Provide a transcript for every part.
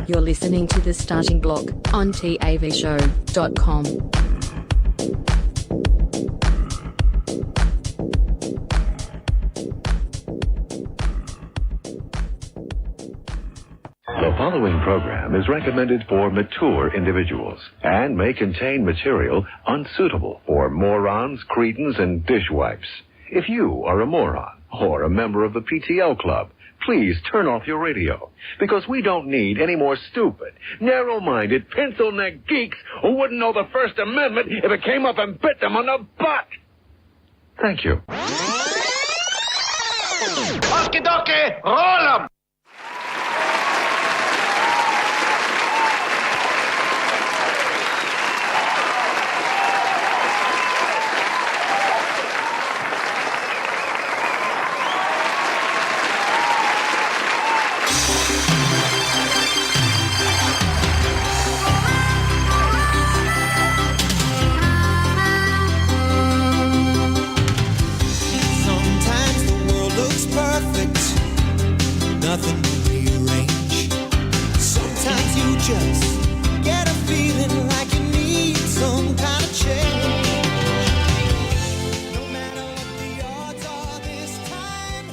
You're listening to The Starting Block on TAVshow.com. The following program is recommended for mature individuals and may contain material unsuitable for morons, cretins, and dishwipes. If you are a moron or a member of the PTL Club, please turn off your radio, because we don't need any more stupid, narrow-minded, pencil-neck geeks who wouldn't know the First Amendment if it came up and bit them on the butt. Thank you. Okie dokie, roll 'em! Nothing to rearrange. Sometimes you just get a feeling like you need some kind of change. No matter what the odds are this time,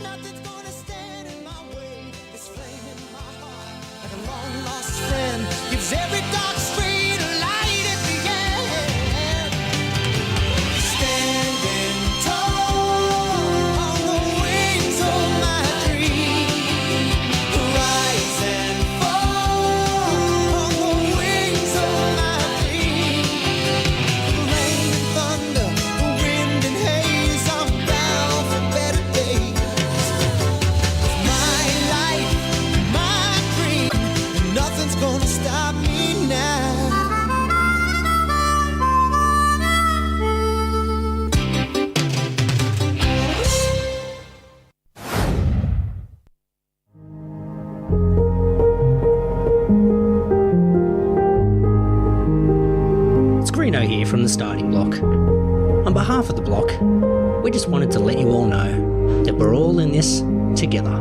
nothing's gonna stand in my way. This flame in my heart, like a long lost friend, gives every dark street a light at the end. Standing tall on the wings of my dreams. Greeno here from the Starting Block. On behalf of the block, we just wanted to let you all know that we're all in this together.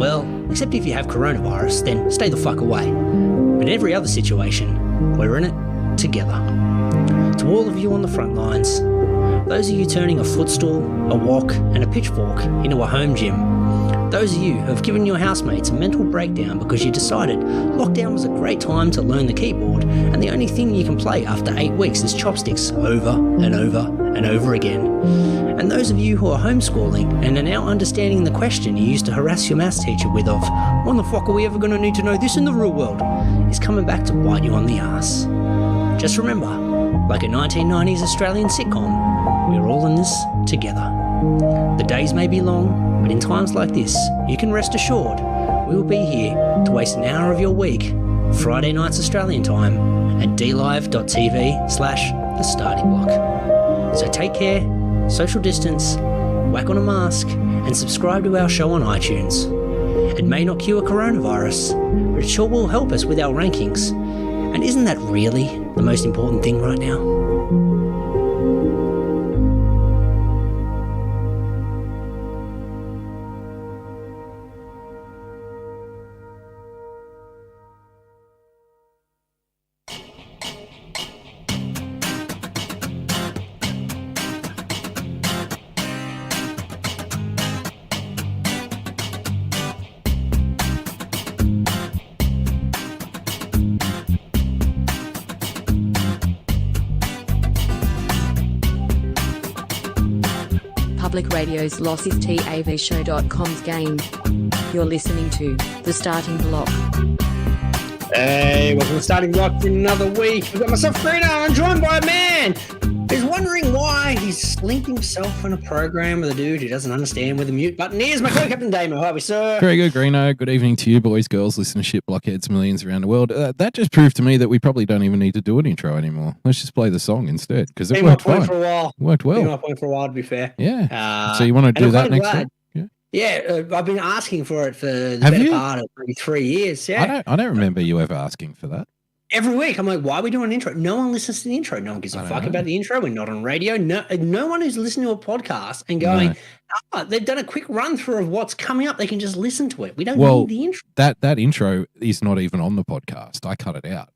Well, except if you have coronavirus, then stay the fuck away. But in every other situation, we're in it together. To all of you on the front lines, those of you turning a footstool, a wok, and a pitchfork into a home gym, those of you who have given your housemates a mental breakdown because you decided lockdown was a great time to learn the keyboard and the only thing you can play after 8 weeks is chopsticks over and over and over again. And those of you who are homeschooling and are now understanding the question you used to harass your maths teacher with of, when the fuck are we ever going to need to know this in the real world, is coming back to bite you on the ass. Just remember, like a 1990s Australian sitcom, we're all in this together. The days may be long, but in times like this, you can rest assured we will be here to waste an hour of your week, Friday nights Australian time, at dlive.tv/The Starting Block. So take care, social distance, whack on a mask, and subscribe to our show on iTunes. It may not cure coronavirus, but it sure will help us with our rankings. And isn't that really the most important thing right now? Public Radio's loss is TAVshow.com's game. You're listening to The Starting Block. Hey, welcome to The Starting Block for another week. I've got myself Greeno. I'm joined by a man who's wondering why he's linked himself on a program with a dude who doesn't understand where the mute button is. My co-captain Damo, how are we, sir? Very good, Greeno. Good evening to you, boys, girls, listenership, blockheads, millions around the world. That just proved to me that we probably don't even need to do an intro anymore. Let's just play the song instead, because it worked fine. For a while. Worked well. Been my point for a while, to be fair. Yeah. So you want to do that next time? Yeah, I've been asking for it for the better part of maybe 3 years. Yeah. I don't remember you ever asking for that. Every week, I'm like, why are we doing an intro? No one listens to the intro. No one gives a fuck about the intro. We're not on radio. No one who's listening to a podcast and going, they've done a quick run through of what's coming up. They can just listen to it. We don't need the intro. That intro is not even on the podcast. I cut it out.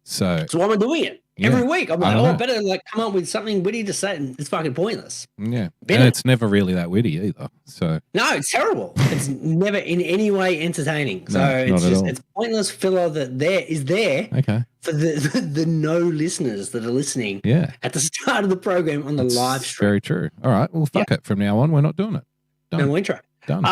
So why am I doing it? Every week, I'm like, I better like come up with something witty to say, and it's fucking pointless. Yeah, and it's never really that witty either. So no, it's terrible. It's never in any way entertaining. So it's pointless filler that is there. Okay. For the no listeners that are listening. Yeah. At the start of the program on the live stream. Very true. All right. Well, fuck it. From now on, we're not doing it. Done. No intro. Done.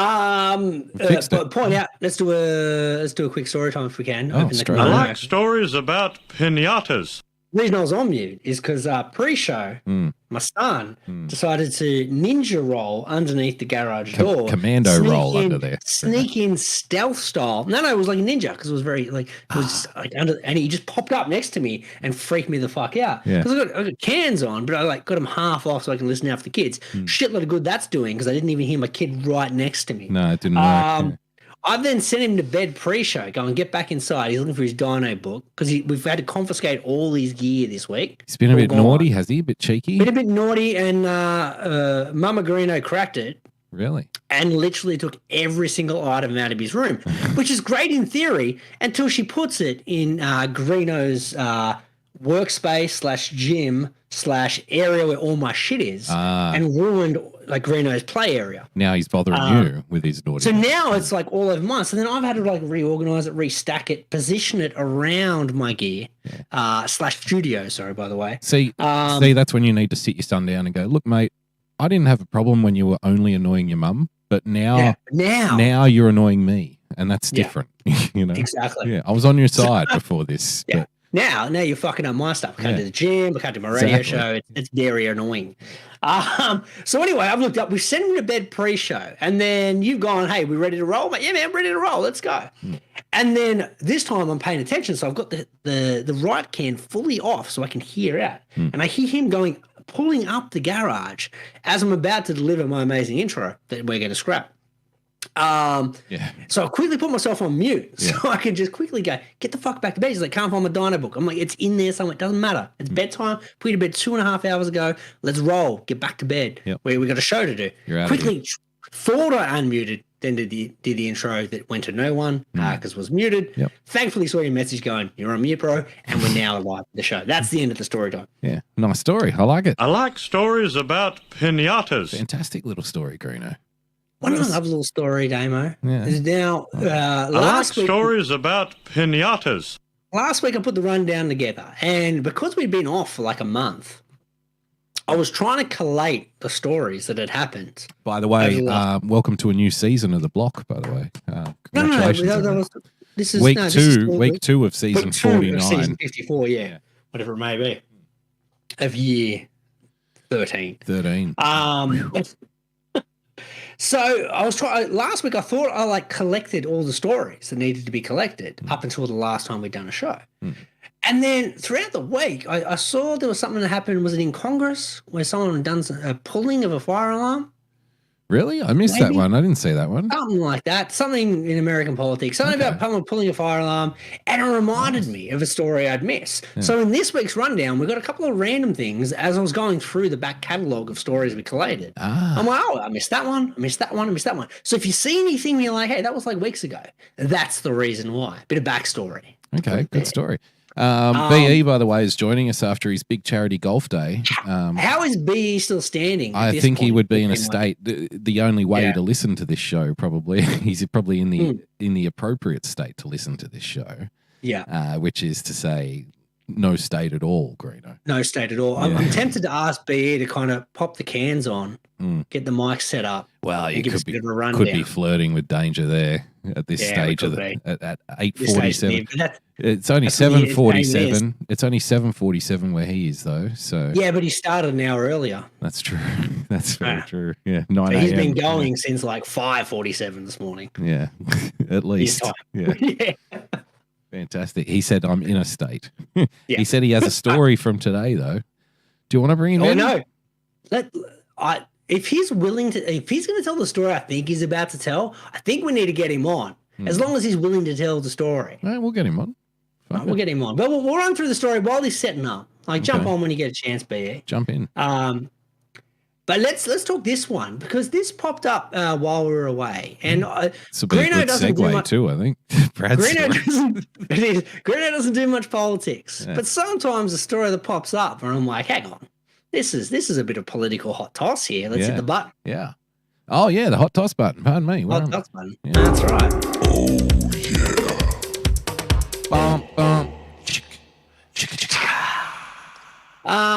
Point out. Let's do a quick story time if we can. I like stories about pinatas. The reason I was on mute is because pre-show, my son decided to ninja roll underneath the garage door. Commando roll under there. Sneak in stealth style. No, it was like a ninja because it was very like, it was like under, and he just popped up next to me and freaked me the fuck out. Yeah. Because I got cans on, but I like got them half off so I can listen out for the kids. Shitload of good that's doing because I didn't even hear my kid right next to me. No, it didn't work. I then sent him to bed pre-show, going, get back inside. He's looking for his dino book because we've had to confiscate all his gear this week. He's been a bit naughty, has he? A bit cheeky? Been a bit naughty, and Mama Greeno cracked it. Really? And literally took every single item out of his room, which is great in theory until she puts it in Greeno's workspace / gym / area where all my shit is and ruined like Greeno's play area. Now he's bothering you with his naughty. So now it's like all over mine. So then I've had to like reorganize it, restack it, position it around my gear / studio. Sorry, by the way. See, that's when you need to sit your son down and go, look, mate, I didn't have a problem when you were only annoying your mum, but now you're annoying me, and that's different. You know exactly. Yeah, I was on your side before this. Yeah. But Now you're fucking up my stuff. I can't do the gym. I can't do my radio show. It's very annoying. So anyway, I've looked up. We sent him to bed pre-show, and then you've gone, "Hey, we ready to roll?" I'm like, yeah, man, I'm ready to roll. Let's go. And then this time I'm paying attention, so I've got the right can fully off, so I can hear out, and I hear him pulling up the garage as I'm about to deliver my amazing intro that we're going to scrap. So I quickly put myself on mute so I can just quickly go, get the fuck back to bed. He's like, can't find my dino book. I'm like, it's in there somewhere. It doesn't matter. It's bedtime. Put you to bed 2.5 hours ago. Let's roll. Get back to bed. We got a show to do. Quickly thought I unmuted, then did the intro that went to no one because it was muted. Thankfully saw your message going, you're on mute, bro, and we're now live at the show. That's the end of the story time. Yeah, nice story. I like it. I like stories about pinatas. Fantastic little story, Greeno. One of the little story, Damo. Yeah. Is now I like stories about pinatas. Last week I put the rundown together, and because we'd been off for like a month, I was trying to collate the stories that had happened. By the way, welcome to a new season of the block. By the way, congratulations. This is week two of season 49, season 54. Yeah, whatever it may be, of year 13. So I was trying last week. I thought I like collected all the stories that needed to be collected up until the last time we'd done a show, and then throughout the week, I saw there was something that happened. Was it in Congress where someone had done a pulling of a fire alarm? Really? I missed that one. I didn't see that one. Something like that. Something in American politics. Something about someone pulling a fire alarm. And it reminded me of a story I'd missed. Yeah. So in this week's rundown, we got a couple of random things as I was going through the back catalogue of stories we collated. I'm like, I missed that one. I missed that one. I missed that one. So if you see anything where you're like, hey, that was like weeks ago, that's the reason why. Bit of backstory. Okay, good story. BE, by the way, is joining us after his big charity golf day. How is BE still standing? I think he would be in a state. The only way to listen to this show, probably, he's probably in the appropriate state to listen to this show. Yeah, which is to say, no state at all, Greeno. No state at all. I'm tempted to ask BE to kind of pop the cans on, get the mic set up. Well, you could be flirting with danger there at this stage at 8:47. It's only 7:47. It's only 7:47 where he is, though. So but he started an hour earlier. That's true. That's very true. Yeah, 9 a.m. He's been going since like 5:47 this morning. Yeah, at least. Yeah. Fantastic. He said, I'm in a state. He said he has a story from today, though. Do you want to bring him in? No. If he's willing to, if he's going to tell the story I think he's about to tell, I think we need to get him on. As long as he's willing to tell the story. Right, we'll get him on. Right, we'll get him on. But we'll run through the story while he's setting up. Jump on when you get a chance, BE. Jump in. But let's talk this one because this popped up while we were away, and it's a bit good segue too. I think Greeno doesn't do much politics, but sometimes a story that pops up, and I'm like, hang on, this is a bit of political hot toss here. Let's hit the button. Yeah. Oh yeah, the hot toss button. Pardon me. Hot toss button. Yeah. That's right. Oh yeah. Bum bum.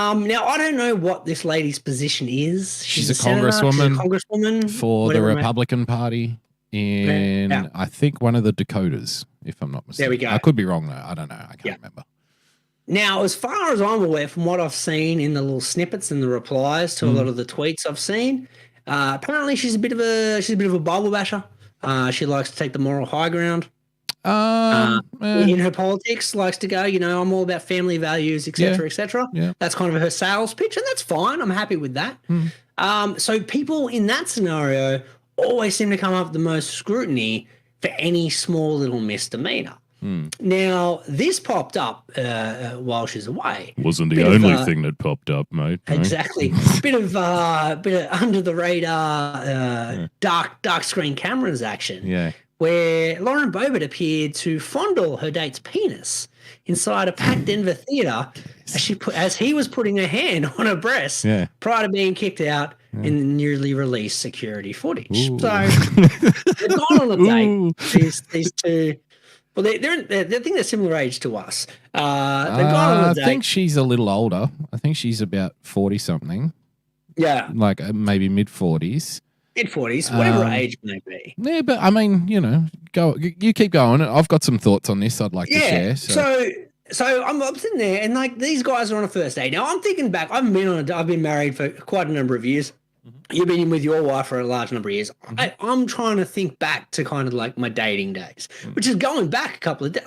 Now I don't know what this lady's position is. She's a congresswoman. Congresswoman for the Republican Party in I think one of the Dakotas, if I'm not mistaken. There we go. I could be wrong though. I don't know. I can't remember. Now, as far as I'm aware, from what I've seen in the little snippets and the replies to a lot of the tweets I've seen, apparently she's a bit of a Bible basher. She likes to take the moral high ground. In her politics, likes to go, I'm all about family values, etc., etc. Yeah. That's kind of her sales pitch, and that's fine. I'm happy with that. So people in that scenario always seem to come up with the most scrutiny for any small little misdemeanor. Now, this popped up while she's away. Wasn't the only thing that popped up, mate. Exactly. Bit of under the radar dark screen cameras action. Yeah. Where Lauren Boebert appeared to fondle her date's penis inside a packed Denver theater as he was putting her hand on her breast prior to being kicked out in the newly released security footage. Ooh. So they've gone on a date. These two. Well, they think they're similar age to us. They've gone on a date. I think she's a little older. I think she's about 40 something. Yeah, like maybe mid 40s. Mid-40s, whatever age may be. Yeah, but I mean, you keep going. I've got some thoughts on this I'd like to share. So I'm sitting there, and these guys are on a first date. Now I'm thinking back. I've been married for quite a number of years. You've been with your wife for a large number of years. I'm trying to think back to kind of like my dating days, which is going back a couple of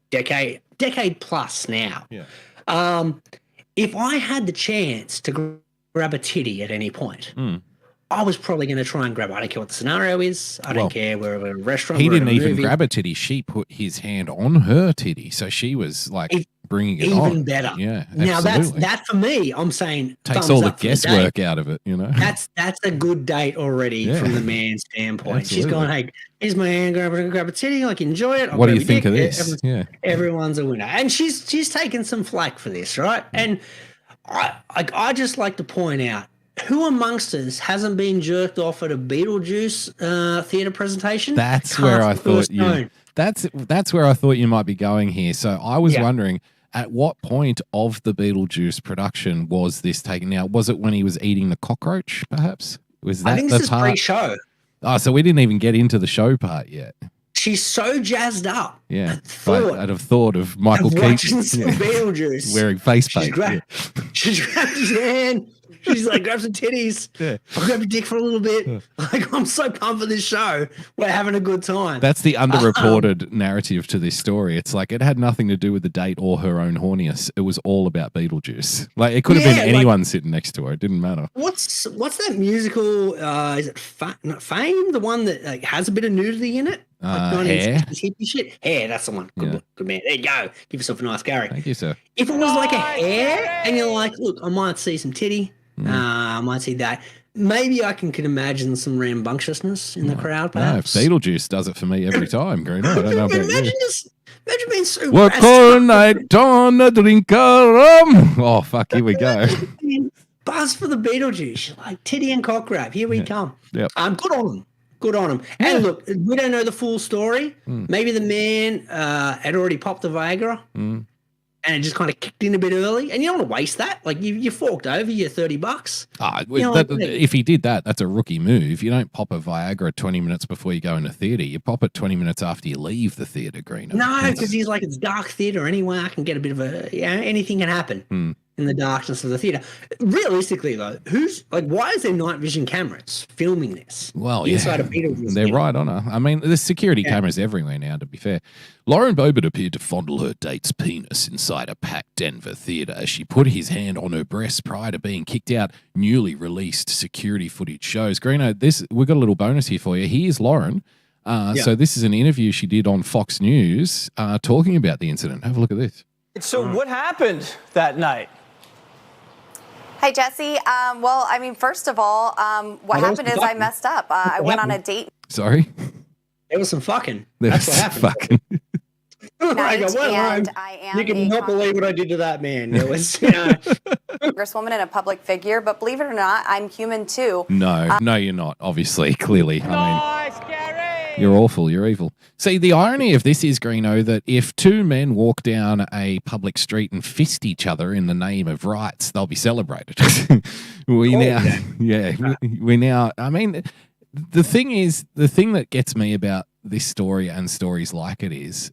decade plus now. Yeah. If I had the chance to grab a titty at any point. I was probably going to try and grab it. I don't care what the scenario is. I don't care where we're at a restaurant. He didn't even grab a titty. She put his hand on her titty. So she was like bringing it on. Even better. Yeah. Now that for me, I'm saying takes all the guesswork out of it, That's a good date already from the man's standpoint. Absolutely. She's going, hey, here's my hand, grab a titty, enjoy it. What do you think of this? Everyone's a winner. And she's taken some flack for this, right? And I just like to point out, who amongst us hasn't been jerked off at a Beetlejuice theater presentation? That's where I thought that's where I thought you might be going here. So I was wondering, at what point of the Beetlejuice production was this taken out? Was it when he was eating the cockroach, perhaps? Was that I think this is pre-show. Oh, so we didn't even get into the show part yet. She's so jazzed up. Yeah. I'd have thought of Michael Keaton Beetlejuice wearing face paint. She grabs his hand. She's like, grab some titties. I'll grab your dick for a little bit. I'm so pumped for this show. We're having a good time. That's the underreported narrative to this story. It's like it had nothing to do with the date or her own horniness. It was all about Beetlejuice. Like it could have been anyone sitting next to her. It didn't matter. What's that musical? Is it Fame? The one that has a bit of nudity in it? Hair. Hippie shit. Hair, that's the one. Good man. There you go. Give yourself a nice Gary. Thank you, sir. If it was like a hair and you're like, look, I might see some titty. I might see that. Maybe I can imagine some rambunctiousness in the crowd, perhaps. No, Beetlejuice does it for me every time, Greeno. I don't know about imagine being so What all night on a drink of rum. Oh, fuck, here we go. Buzz for the Beetlejuice. Like titty and cock grab. Here we come. Yep. Good on them. Good on him. Yeah. And look, we don't know the full story. Maybe the man had already popped the Viagra and it just kind of kicked in a bit early. And you don't want to waste that. Like you forked over your $30. If he did that, that's a rookie move. You don't pop a Viagra 20 minutes before you go in the theater. You pop it 20 minutes after you leave the theater, Greeno. No, because he's like, it's dark theater anyway. I can get a bit of anything can happen. In the darkness of the theater. Realistically, though, why is there night vision cameras filming this? Well, inside of Beetlejuice? They're right on her. I mean, there's security cameras everywhere now, to be fair. Lauren Boebert appeared to fondle her date's penis inside a packed Denver theater as she put his hand on her breast prior to being kicked out. Newly released security footage shows. Greeno, we've got a little bonus here for you. Here's Lauren So this is an interview she did on Fox News talking about the incident. Have a look at this. So what happened that night? Hey, Jesse. Well, I mean, first of all, what happened is I messed up. I went on a date Sorry? There was some fucking. There That's was what happened. fucking. night, and I am you cannot believe what I did to that man. It was, you know. Congresswoman and a public figure, but believe it or not, I'm human too. No, you're not, obviously, clearly. I mean, you're awful, you're evil. See, the irony of this is, Greeno, that if two men walk down a public street and fist each other in the name of rights, they'll be celebrated. we now, I mean, the thing that gets me about this story and stories like it is,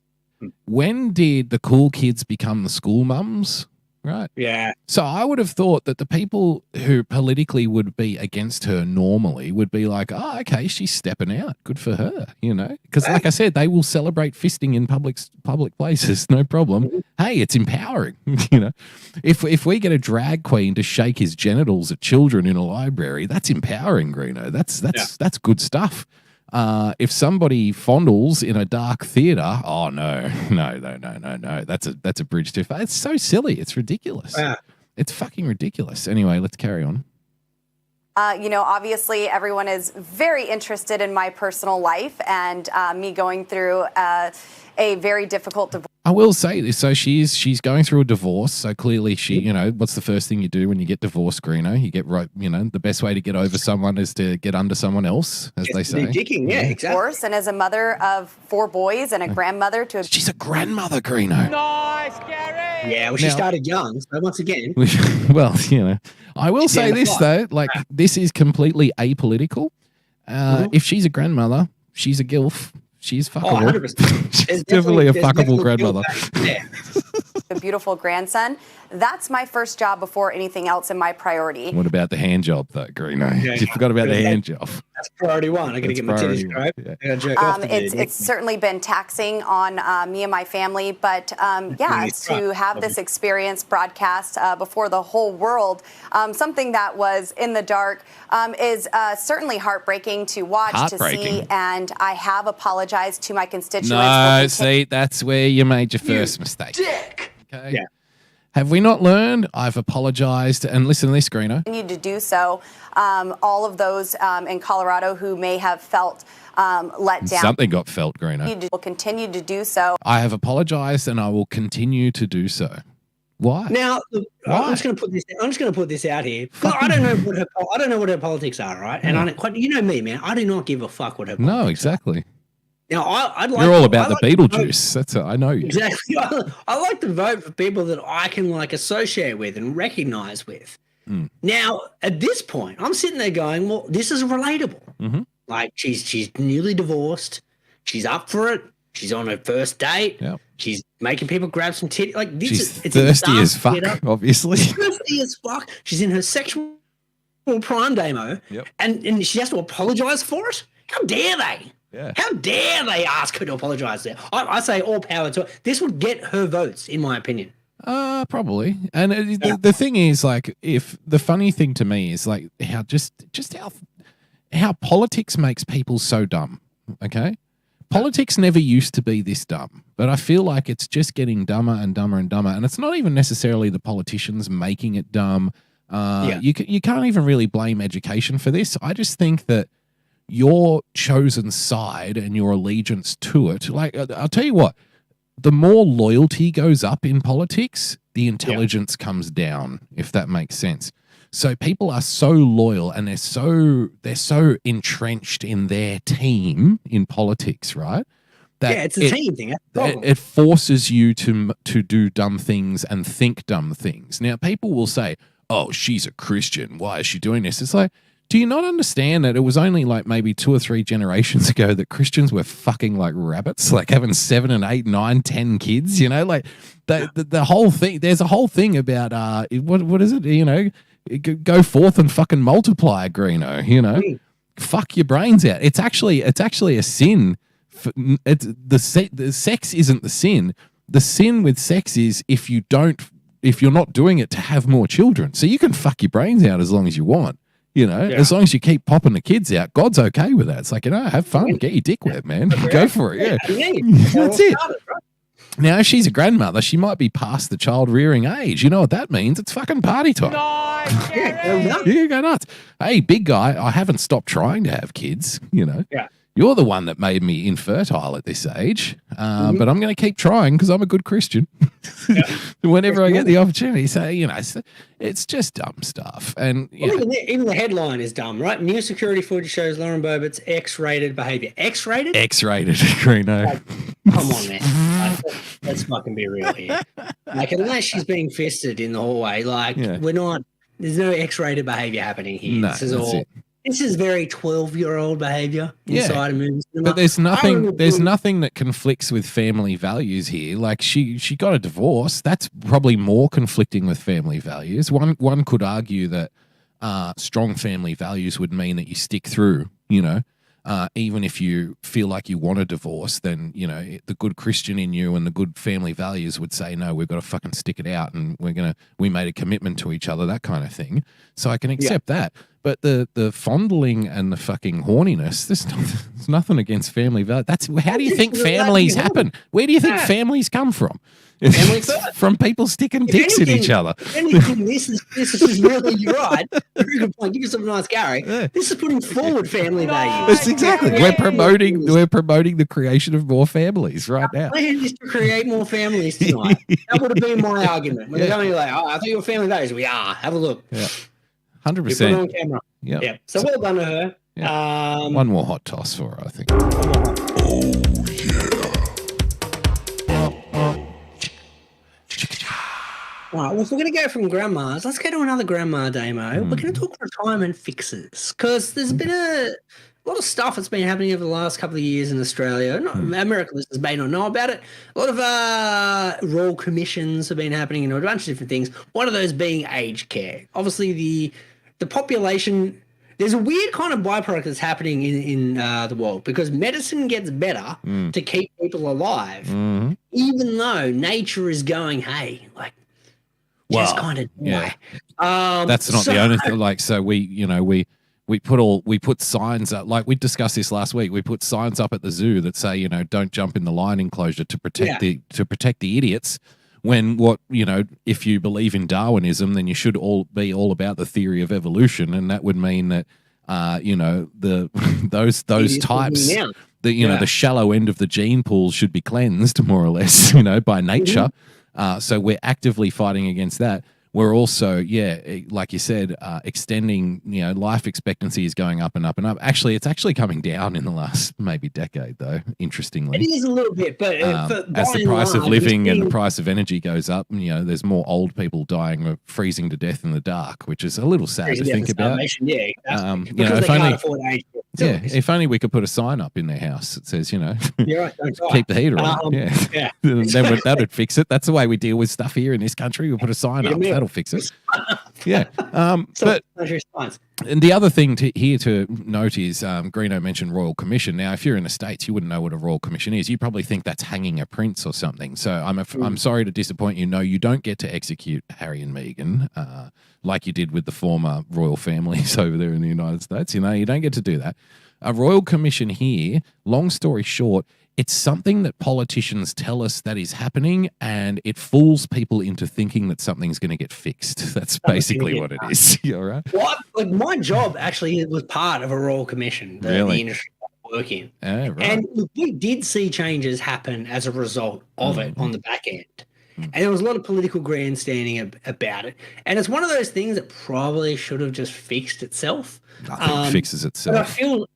when did the cool kids become the school mums? Right. Yeah. So I would have thought that the people who politically would be against her normally would be like, oh, okay, she's stepping out. Good for her, you know? Because like I said, they will celebrate fisting in public places, no problem. Hey, it's empowering, you know? If we get a drag queen to shake his genitals at children in a library, that's empowering, Greeno. That's good stuff. If somebody fondles in a dark theater, oh no. That's a bridge too far. It's so silly. It's ridiculous. It's fucking ridiculous. Anyway, let's carry on. Obviously everyone is very interested in my personal life and me going through a very difficult divorce. I will say this. So she's going through a divorce. So clearly what's the first thing you do when you get divorced, Greeno? You get right, the best way to get over someone is to get under someone else, as they say. Dicking, yeah, exactly. Divorce, and as a mother of 4 boys and a grandmother to She's a grandmother, Greeno. Nice, Gary! Yeah, well, she started young, so once again. Well, I will say this, though. Like, this is completely apolitical. If she's a grandmother, she's a gilf. She's fuckable. 100%. She's definitely a fuckable grandmother. a beautiful grandson. That's my first job before anything else in my priority. What about the hand job, though, Greeno? You forgot about the hand job. That's priority one. I got to get my titties striped. It's certainly been taxing on me and my family, but to have this experience broadcast before the whole world, something that was in the dark, is certainly heartbreaking to watch, to see, and I have apologized to my constituents. No, see, that's where you made your first mistake. Dick. Okay. Yeah. Have we not learned? I've apologized. And listen to this, Greeno. Continue to do so. All of those in Colorado who may have felt let down. Something got felt, Greeno. Will continue to do so. I have apologized and I will continue to do so. Why? Now, I'm just going to put this out here. I don't know what her politics are, right? And you know me, man. I do not give a fuck what her politics No, exactly. Are. Now, I'd like You're all about the Beetlejuice. That's I know you. Exactly. I like to vote for people that I can associate with and recognize with. Mm. Now, at this point, I'm sitting there going, well, this is relatable. Mm-hmm. Like she's newly divorced. She's up for it. She's on her first date. Yep. She's making people grab some titty. She's thirsty as fuck, obviously. She's thirsty as fuck. She's in her sexual prime demo, and she has to apologize for it. How dare they? Yeah. How dare they ask her to apologize there? I say all power to her. This would get her votes, in my opinion. Probably. And the thing is, if the funny thing to me is how how politics makes people so dumb. Okay, politics never used to be this dumb, but I feel like it's just getting dumber and dumber and dumber. And it's not even necessarily the politicians making it dumb. You can't even really blame education for this. I just think that your chosen side and your allegiance to it, I'll tell you what, the more loyalty goes up in politics, the intelligence comes down, if that makes sense. So people are so loyal and they're so entrenched in their team in politics, right? That it's a team thing. It forces you to do dumb things and think dumb things. Now, people will say, oh, she's a Christian. Why is she doing this? It's like, do you not understand that it was only maybe 2 or 3 generations ago that Christians were fucking like rabbits, having 7 and 8, 9, 10 kids, the whole thing, there's a whole thing about, what is it, go forth and fucking multiply, Greeno, fuck your brains out. It's actually a sin. The sex isn't the sin. The sin with sex is if you're not doing it to have more children. So you can fuck your brains out as long as you want. You know, as long as you keep popping the kids out, God's okay with that. It's like, have fun, get your dick wet, man. Go for it. Yeah. That's it. Now, if she's a grandmother, she might be past the child rearing age. You know what that means? It's fucking party time. You go nuts. Hey, big guy, I haven't stopped trying to have kids, you know. Yeah. You're the one that made me infertile at this age, but I'm going to keep trying because I'm a good Christian. Whenever I get the opportunity, so it's just dumb stuff. And even the headline is dumb, right? New security footage shows Lauren Boebert's X-rated behavior. X-rated? X-rated, Greeno. Come on, man. Let's fucking be real here. Like, unless she's being fisted in the hallway, we're not. There's no X-rated behavior happening here. No, this is very 12-year-old behavior inside a movie cinema. But there's nothing that conflicts with family values here. Like she got a divorce. That's probably more conflicting with family values. One could argue that strong family values would mean that you stick through, you know. Even if you feel like you want a divorce, then, you know, the good Christian in you and the good family values would say, no, we've got to fucking stick it out and we made a commitment to each other, that kind of thing. So I can accept that. But the fondling and the fucking horniness, there's nothing against family value. How do you think families happen? Where do you think families come from? From people sticking dicks in each other. If anything, this is really, you're right. Very good point. Give yourself a nice Gary. Yeah. This is putting forward family values. That's exactly. We're promoting the creation of more families right now. My plan is to create more families tonight. That would have been my argument. When they're going like, I thought you were family values. We are. Have a look. Yeah. 100%. On camera. Yep. Yeah. So well done to her. Yeah. One more hot toss for her, I think. All right, well, if we're going to go from grandmas, let's go to another grandma demo. We're going to talk retirement fixes because there's been a lot of stuff that's been happening over the last couple of years in Australia. America listeners may not know about it. A lot of royal commissions have been happening and a bunch of different things. One of those being aged care. Obviously, the population, there's a weird kind of byproduct that's happening in the world because medicine gets better to keep people alive, even though nature is going, hey, like, just kind of die. That's not the only thing. Like, so we put signs up. Like we discussed this last week. We put signs up at the zoo that say, don't jump in the lion enclosure to protect the idiots. When if you believe in Darwinism, then you should be all about the theory of evolution, and that would mean that those types. The shallow end of the gene pool should be cleansed more or less, by nature. So we're actively fighting against that. We're also, like you said, extending, life expectancy is going up and up and up. Actually, it's actually coming down in the last maybe decade, though, interestingly. It is a little bit, but as the price of living and the price of energy goes up, there's more old people dying of freezing to death in the dark, which is a little sad to think about. If only we could put a sign up in their house that says, keep the heater on. Then that would fix it. That's the way we deal with stuff here in this country. We'll put a sign up. That'll fix it. And the other thing here to note is Greeno mentioned Royal Commission. Now, if you're in the States, you wouldn't know what a Royal Commission is. You probably think that's hanging a prince or something. So I'm sorry to disappoint you. No, you don't get to execute Harry and Meghan like you did with the former royal families over there in the United States. You don't get to do that. A Royal Commission here, long story short, it's something that politicians tell us that is happening, and it fools people into thinking that something's going to get fixed. That's basically what it is. All right. Well, my job actually was part of a Royal Commission, the industry I work in. Right. And we did see changes happen as a result of it on the back end. And there was a lot of political grandstanding about it. And it's one of those things that probably should have just fixed itself. Nothing fixes itself. But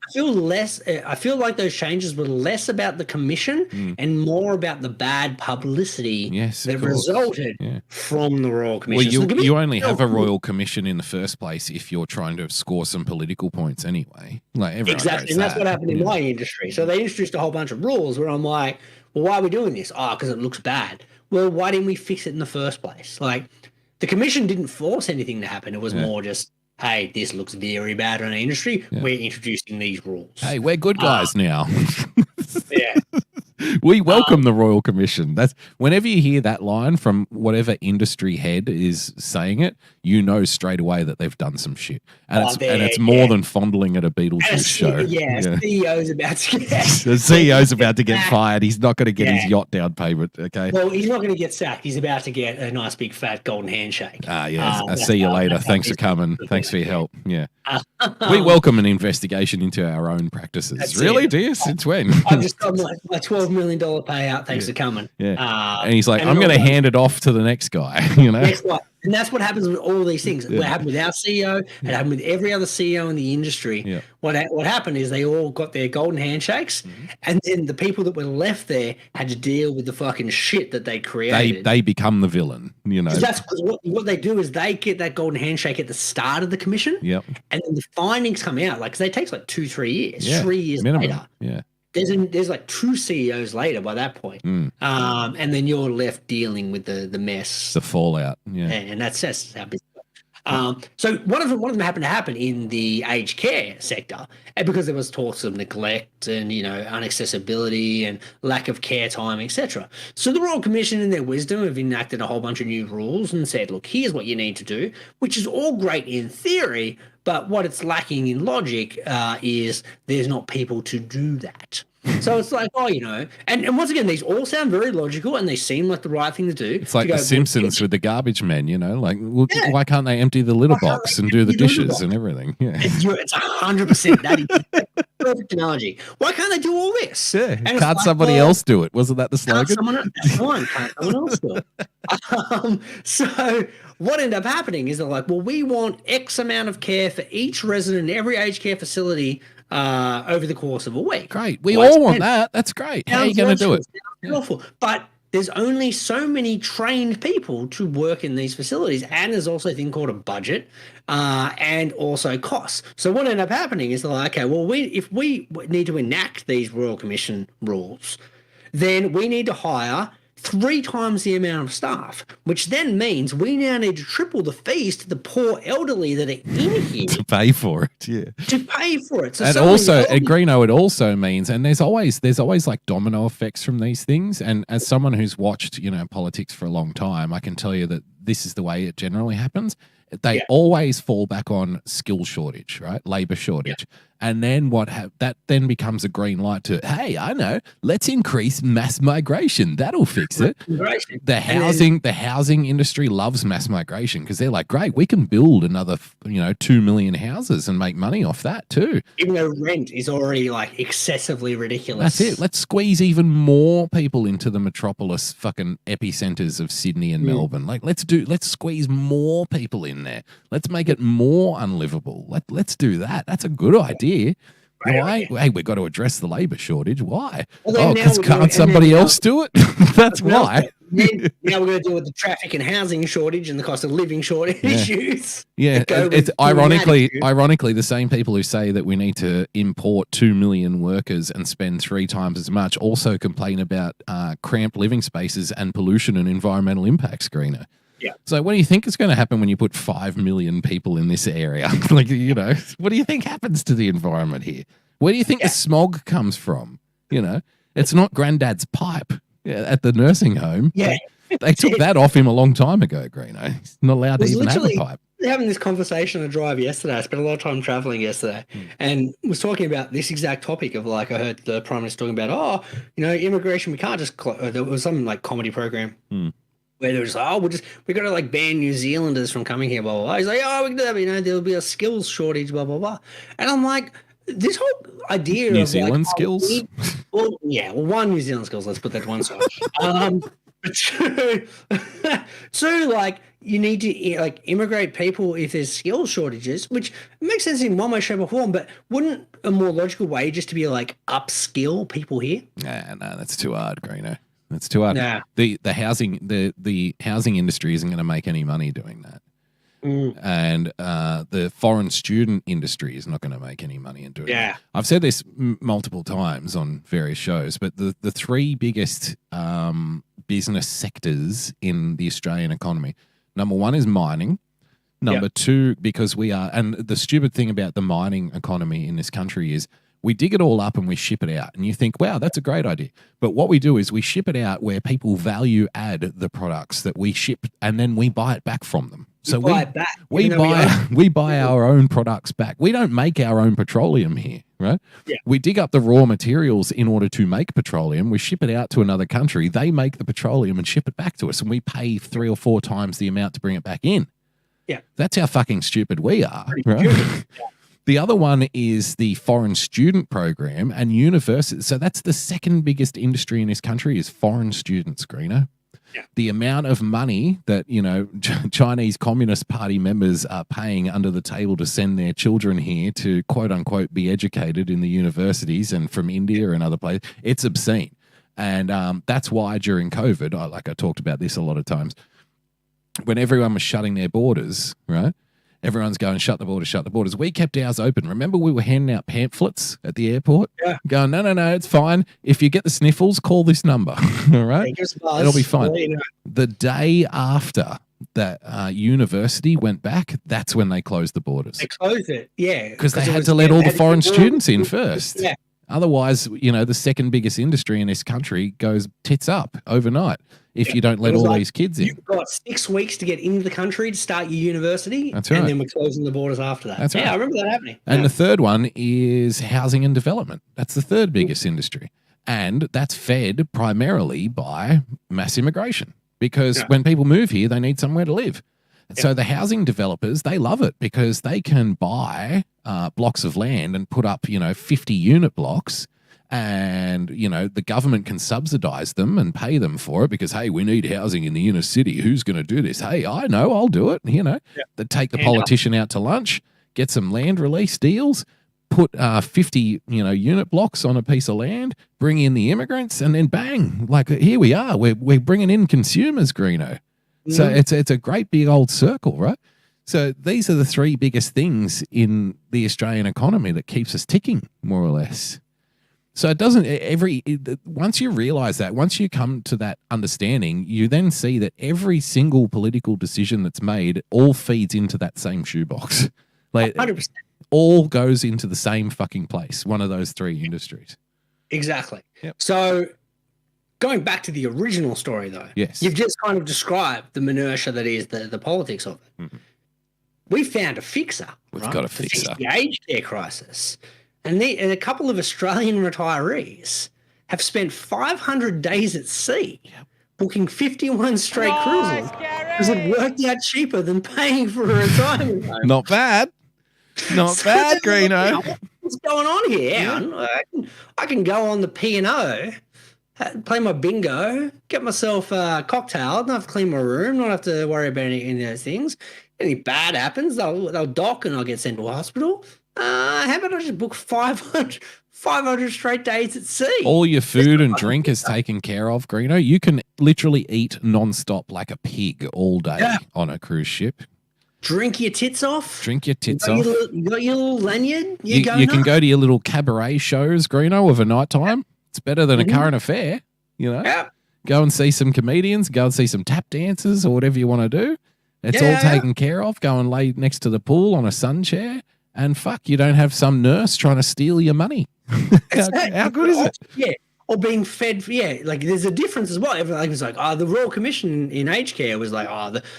I feel like those changes were less about the commission and more about the bad publicity that resulted from the Royal Commission. Well, you only have a Royal Commission in the first place if you're trying to score some political points anyway. Exactly, and that's what happened in my industry. So they introduced a whole bunch of rules where I'm like, well, why are we doing this? Oh, because it looks bad. Well, why didn't we fix it in the first place? Like, the commission didn't force anything to happen. It was more just, hey, this looks very bad on our industry. We're introducing these rules. Hey, we're good guys now. We welcome the Royal Commission. That's whenever you hear that line from whatever industry head is saying it, you know straight away that they've done some shit, and it's more than fondling at a Beetlejuice show. CEO's about to get the CEO's about to get fired. He's not going to get his yacht down payment. Okay. Well, he's not going to get sacked. He's about to get a nice big fat golden handshake. I'll see you later. Thanks for coming. Thanks for your help. Yeah. We welcome an investigation into our own practices. Really, dear? Since when? I just got my $12 million payout. Thanks for coming. Yeah. And he's like, I'm going to hand it off to the next guy. You know. Next guy. And that's what happens with all these things. What happened with our CEO, it happened with every other CEO in the industry. Yeah. What happened is they all got their golden handshakes, and then the people that were left there had to deal with the fucking shit that they created. They become the villain, you know. That's what they do is they get that golden handshake at the start of the commission, and then the findings come out. Like, 'cause they takes like 2-3 years, 3 years minimum. later. Yeah. There's like 2 CEOs later by that point. And then you're left dealing with the mess, the fallout. Yeah, and that's how business. So one of them happened to happen in the aged care sector, and because there was talks of neglect and inaccessibility and lack of care time, etc. So the Royal Commission, in their wisdom, have enacted a whole bunch of new rules and said, look, here's what you need to do, which is all great in theory, but what it's lacking in logic is there's not people to do that. So it's like, and once again, these all sound very logical and they seem like the right thing to do. It's like The Simpsons with the garbage men, like, why can't they empty the litter box and do the dishes and everything? Yeah. It's 100% that is perfect analogy. Why can't they do all this? Yeah. Can't somebody else do it? Wasn't that the slogan? Can't someone else do it? So what ended up happening is they're like, well, we want X amount of care for each resident in every aged care facility over the course of a week. Great. We all want that. That's great. How are you going to do it? Awful. But there's only so many trained people to work in these facilities. And there's also a thing called a budget and also costs. So what ended up happening is they're like, okay, well, if we need to enact these Royal Commission rules, then we need to hire 3 times the amount of staff, which then means we now need to triple the fees to the poor elderly that are in here to pay for it. Yeah, to pay for it. So and also, at Greeno, it also means, and there's always like domino effects from these things. And as someone who's watched politics for a long time, I can tell you that this is the way it generally happens. They always fall back on skill shortage, right? Labor shortage. And then that then becomes a green light to, hey, I know, let's increase mass migration. That'll fix it. The housing industry loves mass migration because they're like, great, we can build another 2 million houses and make money off that too. Even though rent is already like excessively ridiculous. That's it. Let's squeeze even more people into the metropolis fucking epicenters of Sydney and Melbourne. Like let's squeeze more people in there. Let's make it more unlivable. Let's do that. That's a good idea. Why? Hey, we've got to address the labour shortage. Why? Because can't somebody else do it? That's why. Now we're going to deal with the traffic and housing shortage and the cost of living shortage issues. Yeah, it's ironically the same people who say that we need to import 2 million workers and spend 3 times as much also complain about cramped living spaces and pollution and environmental impacts, Greeno. Yeah. So what do you think is going to happen when you put 5 million people in this area? What do you think happens to the environment here? Where do you think the smog comes from? It's not granddad's pipe at the nursing home. Yeah. They took that off him a long time ago, Greeno. He's not allowed to even have a pipe. Having this conversation on the drive yesterday. I spent a lot of time traveling yesterday and was talking about this exact topic of I heard the Prime Minister talking about, immigration, we can't just there was some comedy program. Where they're just like, we got to ban New Zealanders from coming here, blah, blah, blah. He's like, we can do that, there'll be a skills shortage, blah, blah, blah. And I'm like, this whole idea New of Zealand skills? One New Zealand skills, let's put that to one side. But two, you need to immigrate people if there's skill shortages, which makes sense in one way, shape, or form, but wouldn't a more logical way just to be upskill people here? No, that's too hard, Greeno. That's too hard. Nah. The housing industry isn't going to make any money doing that. And the foreign student industry is not going to make any money in doing that. I've said this multiple times on various shows, but the 3 biggest business sectors in the Australian economy, number 1 is mining. Number 2, because and the stupid thing about the mining economy in this country is We dig it all up and we ship it out. And you think, wow, that's a great idea. But what we do is we ship it out where people value add the products that we ship, and then we buy it back from them. So we buy our own products back. We don't make our own petroleum here, right? Yeah. We dig up the raw materials in order to make petroleum. We ship it out to another country. They make the petroleum and ship it back to us, and we pay 3 or 4 times the amount to bring it back in. Yeah. That's how fucking stupid we are, right? The other one is the foreign student program and universities. So that's the second biggest industry in this country is foreign students, Greeno. Yeah. The amount of money that, Chinese Communist Party members are paying under the table to send their children here to, quote unquote, be educated in the universities and from India and other places, it's obscene. And that's why during COVID, I talked about this a lot of times, when everyone was shutting their borders, right? Everyone's going, shut the borders. We kept ours open. Remember we were handing out pamphlets at the airport? Yeah. Going, no, it's fine. If you get the sniffles, call this number. All right? It'll be fine. The day after that university went back, that's when they closed the borders. They closed it, yeah. Because they had to let all the foreign students in first. Yeah. Otherwise, the second biggest industry in this country goes tits up overnight if you don't let all these kids in. You've got 6 weeks to get into the country to start your university. That's right. And then we're closing the borders after that. That's right. Yeah, I remember that happening. And the third one is housing and development. That's the third biggest industry. And that's fed primarily by mass immigration because when people move here, they need somewhere to live. So the housing developers, they love it because they can buy blocks of land and put up, 50 unit blocks and, the government can subsidize them and pay them for it because, hey, we need housing in the inner city. Who's going to do this? Hey, I know, I'll do it. They take the politician out to lunch, get some land release deals, put 50, unit blocks on a piece of land, bring in the immigrants, and then bang, like here we are. We're bringing in consumers, Greeno. So it's a great big old circle, right? So these are the 3 biggest things in the Australian economy that keeps us ticking, more or less. So it doesn't once you realize that, once you come to that understanding, you then see that every single political decision that's made all feeds into that same shoebox. Like 100%. All goes into the same fucking place, one of those 3 industries. Exactly. Yep. So going back to the original story, though, yes, you've just kind of described the minutia that is the politics of it. Mm-hmm. We found a fixer. We've got a fixer. To fix the aged care crisis. And a couple of Australian retirees have spent 500 days at sea booking 51 straight cruises because it worked out cheaper than paying for a retirement home. Not bad. Not bad, Greeno. What's going on here? I can go on the P&O, play my bingo, get myself a cocktail, not have to clean my room, not have to worry about any of those things. Anything bad happens, they'll dock and I'll get sent to a hospital. How about I just book 500 straight days at sea? All your food and drink is taken care of, Greeno. You can literally eat nonstop like a pig all day on a cruise ship. Drink your tits off. Drink your tits off. You got your little lanyard. You can go to your little cabaret shows, Greeno, of a night time. It's better than a current affair, Yeah. Go and see some comedians. Go and see some tap dancers or whatever you want to do. It's all taken care of. Go and lay next to the pool on a sun chair. And fuck, you don't have some nurse trying to steal your money. How good is it? Yeah. Or being fed, like there's a difference as well. Everyone's like, the Royal Commission in aged care was like,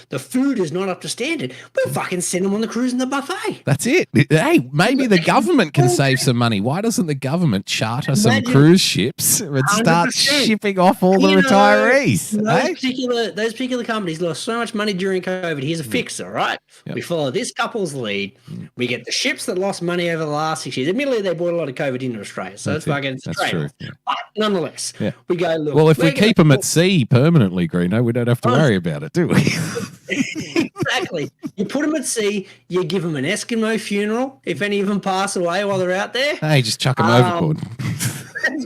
the food is not up to standard. We'll fucking send them on the cruise in the buffet. That's it. Hey, maybe the government can save some money. Why doesn't the government charter some cruise ships and start 100%. Shipping off all the retirees? Those particular companies lost so much money during COVID. Here's a fix, all right? Yep. We follow this couple's lead. We get the ships that lost money over the last 6 years. Admittedly, they brought a lot of COVID into Australia, so it's a trade-off. But nonetheless, we go, look. Well, if we keep them at sea permanently, Greeno, we don't have to worry about it, do we? Exactly. You put them at sea, you give them an Eskimo funeral if any of them pass away while they're out there. Hey, just chuck them overboard.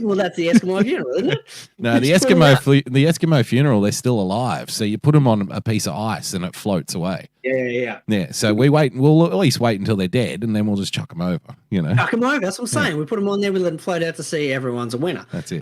Well, that's the Eskimo funeral, isn't it? No, the Eskimo funeral, they're still alive. So you put them on a piece of ice and it floats away. Yeah, so we wait. We'll at least wait until they're dead, and then we'll just chuck them over. Chuck them over. That's what I'm saying. We put them on there. We let them float out to sea. Everyone's a winner. That's it.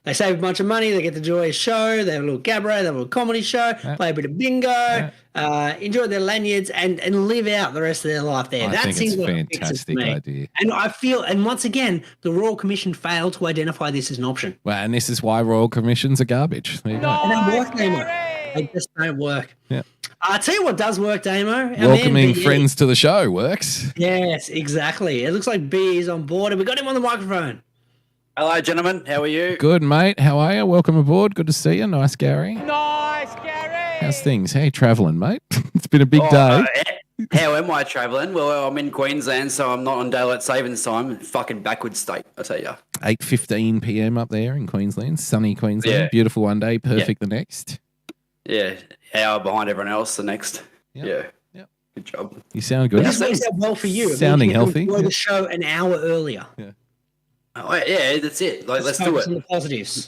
They save a bunch of money. They get to enjoy a show. They have a little cabaret. They have a little comedy show. Play a bit of bingo. Enjoy their lanyards and live out the rest of their life there. I that think seems it's a like fantastic idea. And I feel, and once again, the Royal Commission failed to identify this as an option. Well, and this is why Royal Commissions are garbage. There you go. And they work, Damo. They just don't work. Yeah. I'll tell you what does work, Damo. Welcoming friends to the show works. Yes, exactly. It looks like B is on board, and we got him on the microphone. Hello, gentlemen. How are you? Good, mate. How are you? Welcome aboard. Good to see you. Nice, Gary. Nice, Gary. How's things? How you travelling, mate? It's been a big day. How am I travelling? Well, I'm in Queensland, so I'm not on daylight savings time. Fucking backward state, I tell you. 8:15 p.m. up there in Queensland. Sunny Queensland. Yeah. Beautiful one day, perfect the next. Yeah, hour behind everyone else the next. Yep. Yeah. Good job. You sound good. This works out well for you. Sounding healthy. Enjoy the show an hour earlier. Yeah. Oh, yeah, that's it. Like, let's do it. On the positives.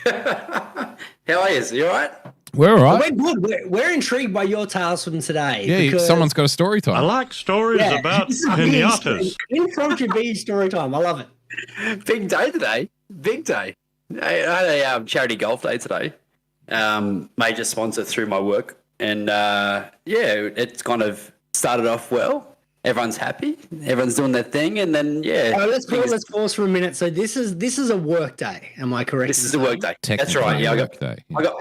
How are you? You all right? We're all right. We're good. We're intrigued by your tales from today. Yeah, because someone's got a story time. I like stories about pinatas. Impromptu B story time. I love it. Big day today. Big day. I had a charity golf day today. Major sponsor through my work. And, it's kind of started off well. Everyone's happy. Everyone's doing their thing. And then, let's pause for a minute. So this is a work day. Am I correct? This is a work day. That's right. Yeah,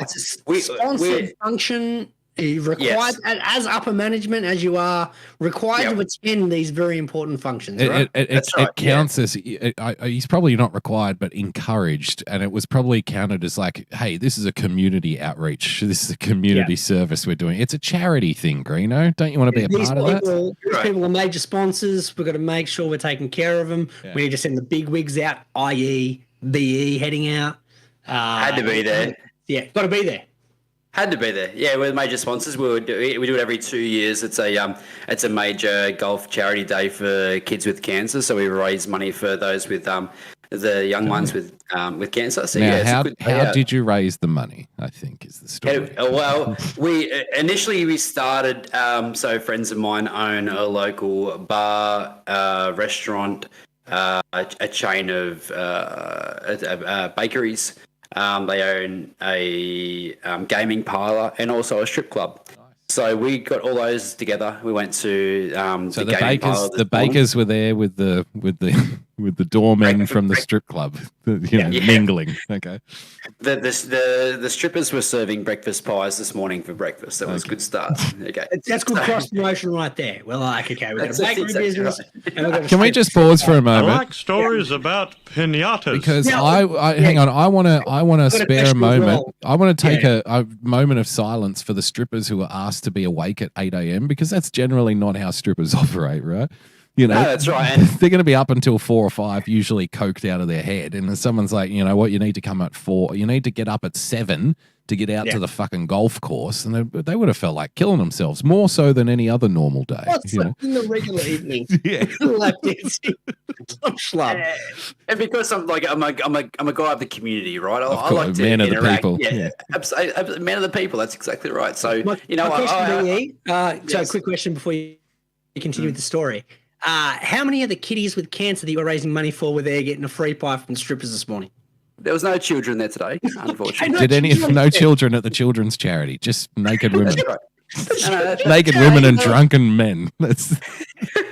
It's a sponsored function. Required as upper management as you are required to attend these very important functions. Right? It counts as he's probably not required, but encouraged, and it was probably counted as like, hey, this is a community outreach. This is a community service we're doing. It's a charity thing, Greeno. Don't you want to be a part of that? These people are major sponsors. We've got to make sure we're taking care of them. Yeah. We need to send the big wigs out, i.e., BE heading out. Had to be there. Yeah, got to be there. Had to be there. Yeah, we're major sponsors. We do it every 2 years. It's a major golf charity day for kids with cancer. So we raise money for those with the young ones with cancer. So now, how did you raise the money? I think is the story. Well, we started. So friends of mine own a local bar, restaurant, a chain of bakeries. They own a gaming parlor and also a strip club. Nice. So we got all those together. We went to so the bakers. The bakers were there with the doormen from the strip club, mingling. Okay. The strippers were serving breakfast pies this morning for breakfast. That was a good start. Okay, that's good cross promotion right there. We're like, okay, we've got a bakery business. Right. Can we just pause for a moment? I like stories about pinatas because hang on. I want to spare a moment. I want to take a moment of silence for the strippers who are asked to be awake at 8 a.m. because that's generally not how strippers operate, right? No, that's right. They're going to be up until 4 or 5, usually coked out of their head. And then someone's like, you know what, you need to come at 4. You need to get up at 7 to get out to the fucking golf course. And they would have felt like killing themselves, more so than any other normal day. What's in the regular evening? I'm schlub. And because I'm a guy of the community, right? I like to man of the people. Yeah. Absolutely. Man of the people. That's exactly right. So, quick question before you continue with the story. How many of the kiddies with cancer that you were raising money for were there getting a free pie from strippers this morning? There was no children there today, unfortunately. No children at the children's charity? Just naked women. Naked women and drunken men.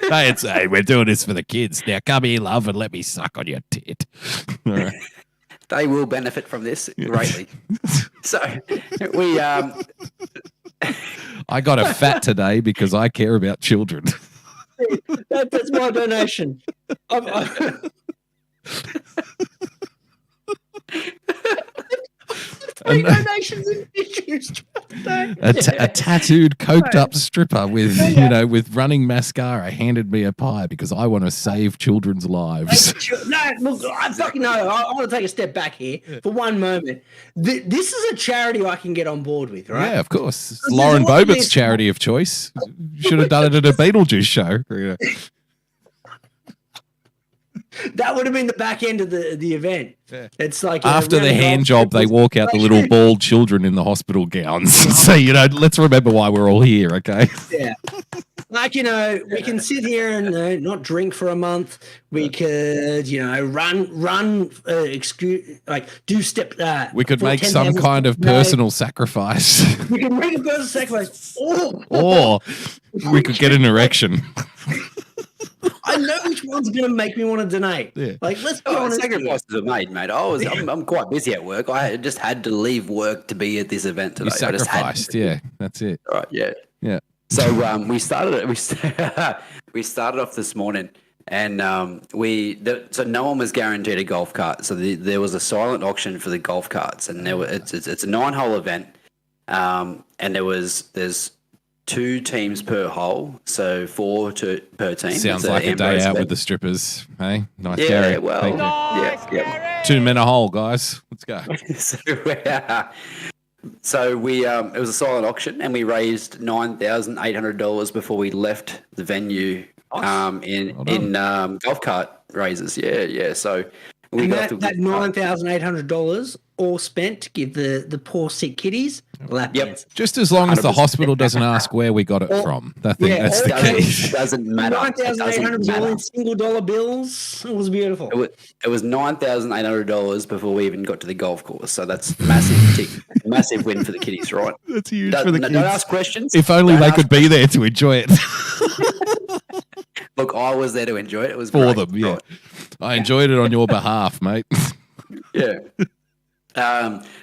Hey, we're doing this for the kids. Now come here, love, and let me suck on your tit. All right. They will benefit from this greatly. So we. I got a fat today because I care about children. That's my donation. Donations and issues. A tattooed, coked up stripper with with running mascara handed me a pie because I want to save children's lives. No, look, I want to take a step back here for one moment. This is a charity I can get on board with, right? Yeah, of course. It's Lauren Boebert's charity of choice. Should have done it at a Beetlejuice show. That would have been the back end of the event. Yeah. It's like after the hand job, they walk out the little bald children in the hospital gowns and say, let's remember why we're all here, okay? Yeah. Like, we can sit here and not drink for a month. We could, run, do step. We could make some kind of personal sacrifice. We can make a personal sacrifice. Or we could get an erection. I know which one's going to make me want to donate. Yeah. Like, let's be honest. Sacrifices are made, mate. I'm quite busy at work. I just had to leave work to be at this event today. You sacrificed, yeah. That's it. All right, yeah. Yeah. So we started off this morning, and so no one was guaranteed a golf cart. So there was a silent auction for the golf carts, and it's a 9-hole event, and there's 2 teams per hole, so 4 per team. Sounds like a day out with the strippers. Hey, nice, yeah, Gary. Well, Nice, 2 men a hole, guys. Let's go. So we it was a silent auction, and we raised $9,800 before we left the venue. In golf cart raises. Yeah. So we got that $9,800 all spent to give the poor sick kiddies lap dance. Just as long as the 100%. hospital doesn't ask where we got it from. I think that's the key. It doesn't matter. $9,800 in single dollar bills. It was beautiful. It was $9,800 before we even got to the golf course. So that's massive win for the kiddies, right? That's huge for the kids. Don't ask questions. If only they could be there to enjoy it. Look, I was there to enjoy it. It was For great. them, yeah. I enjoyed it on your behalf, mate. Yeah.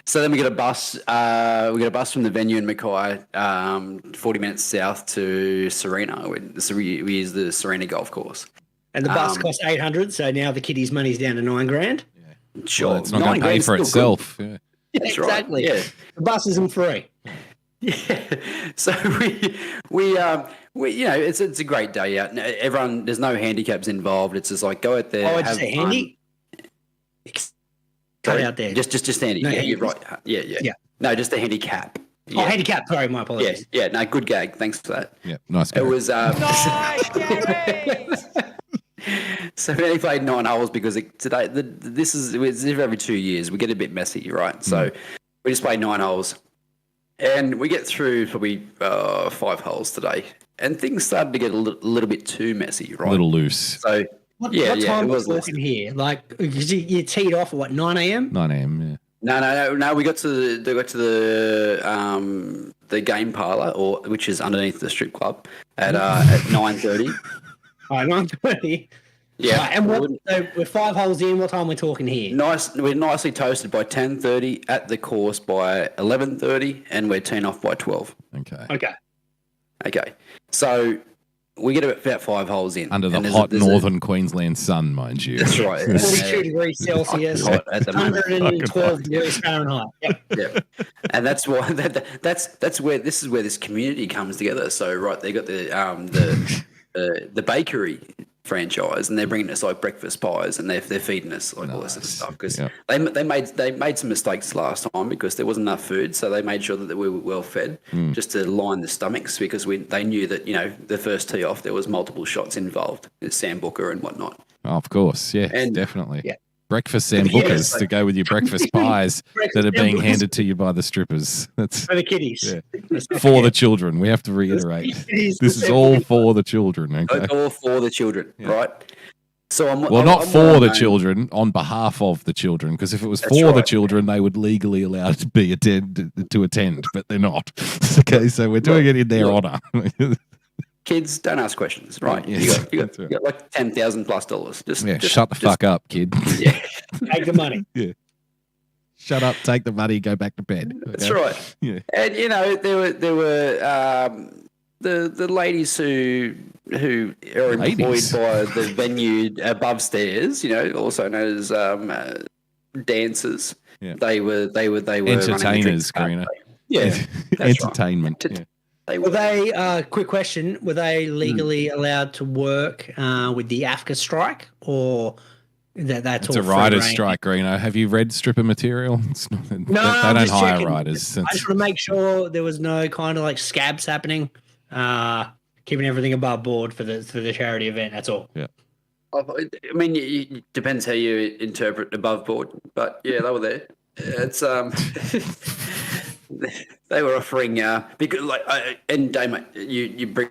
So then we get a bus. We get a bus from the venue in Mackay, 40 minutes south to Serena. We use the Serena golf course, And the bus cost $800, so now the kiddies' money's down to $9,000. Sure, Well, it's not going to pay for itself. Yeah. That's exactly. Right. Yeah. The bus isn't free. Yeah. So we it's a great day out. Everyone, there's no handicaps involved. It's just like go out there. Oh, it's a handy. Cut out there. Just handy. No, yeah, handy. you're right. Yeah. No, just a handicap. Oh, handicap. Sorry, my apologies. Yeah. No, good gag. Thanks for that. Yeah, nice. It was. Nice, Gary! So we only played 9 holes because today this is every 2 years. We get a bit messy, right? So we just played 9 holes, and we get through probably 5 holes today, and things started to get a little bit too messy, right? A little loose. So What it time was was walking here? Like, you teed off at what, 9 a.m.? 9 a.m., yeah. No. We got to the game parlor, which is underneath the strip club, at 9:30. All right, 9:30. Yeah, Right, and so we're 5 holes in. What time are we talking here? we're nicely toasted by 10:30 at the course by 11:30, and we're teeing off by 12. Okay. Okay. So we get about 5 holes in Under the hot northern Queensland sun, mind you. That's right. 42 degrees Celsius, Hot at the moment. 112 degrees Fahrenheit. Yep. Yeah, and that's why that's where this community comes together. So right, they got the bakery franchise, and they're bringing us like breakfast pies, and they're feeding us like all this sort of stuff because they made some mistakes last time because there wasn't enough food, so they made sure that we were well fed just to line the stomachs because they knew that the first tee off there was multiple shots involved, sambuca and whatnot. Oh, of course, yeah, And- definitely. Yeah. Breakfast sambucas to go with your breakfast pies that are being handed to you by the strippers. That's For the kiddies. Yeah. For the children. We have to reiterate. Kiddies, This is all for the children. Okay. All for the children, right? So Not for the children, on behalf of the children. Because if it was for the children, they would legally allowed to be attend, but they're not. Okay, so we're doing it in their honour. Kids, don't ask questions, right? Yes, You got like $10,000+. Just shut the fuck up, kid. Yeah, Take the money. Yeah. Shut up, take the money, go back to bed. Okay? that's right. Yeah. And there were the ladies who are employed by the venue above stairs, also known as dancers. Yeah. They were Entertainers, running the Greeno. Yeah, that's Entertainment. right. Yeah. Were they, quick question, were they legally allowed to work with the AFCA strike, or that's It's all a writer's free rein? strike, Greeno. Have you read stripper material? They I'm don't just hire checking. writers. I just want to make sure there was no kind of like scabs happening, keeping everything above board for the charity event. That's all. Yeah. I mean, it depends how you interpret above board, but yeah, they were there. It's they were offering because and Damo, you bring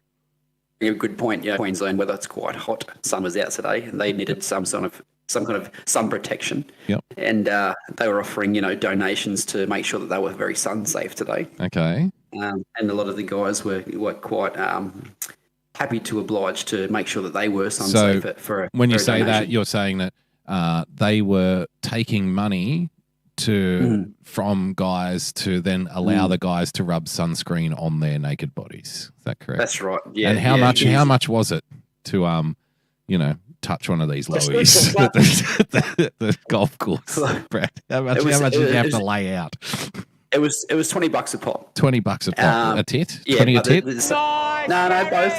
a good point. Yeah, Queensland weather, it's quite hot. Sun was out today, and they needed some kind of sun protection. Yep. And they were offering donations to make sure that they were very sun safe today. Okay. And a lot of the guys were quite happy to oblige to make sure that they were sun safe for. When you for a say donation. that, you're saying that they were taking money from guys to then allow the guys to rub sunscreen on their naked bodies. Is that correct? That's right. Yeah. And how much was it to touch one of these lowies at the golf course, Brad? How much did you have to lay out? It was $20 a pop. $20 a pop. A tit? Yeah, 20 a tit? No, both.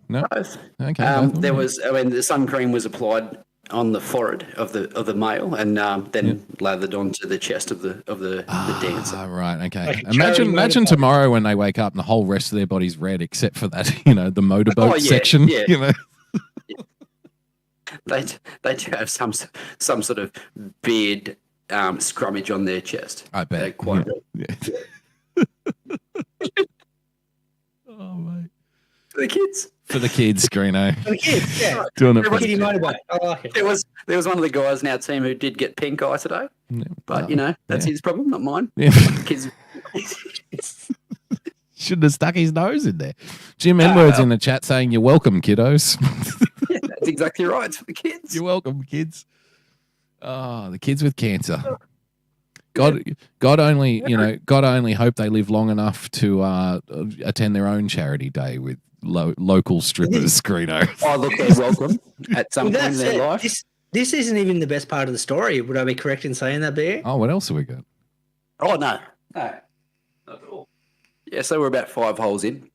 No, both. Okay. There was. I mean, the sun cream was applied on the forehead of the male, and then lathered onto the chest of the dancer. Right. Okay. Like a Imagine tomorrow when they wake up and the whole rest of their body's red except for that, the motorboat section. Yeah. They do have some sort of beard scrummage on their chest. I bet. They're quite Oh mate. For the kids. For the kids, Greeno. For the kids, yeah. Doing it for the Kitty kids. motorbike. I like it. There was one of the guys in our team who did get pink eye today, but that's his problem, not mine. Yeah. Kids. Shouldn't have stuck his nose in there. Jim Edwards in the chat saying, "You're welcome, kiddos." Yeah, that's exactly right. It's for the kids. You're welcome, kids. Oh, the kids with cancer. God only hope they live long enough to attend their own charity day with local strippers, Greeno. Oh, look, they're welcome at some point in their life. This isn't even the best part of the story. Would I be correct in saying that, B? Oh, what else have we got? Oh, no, not at all. Yeah, so we're about 5 holes in,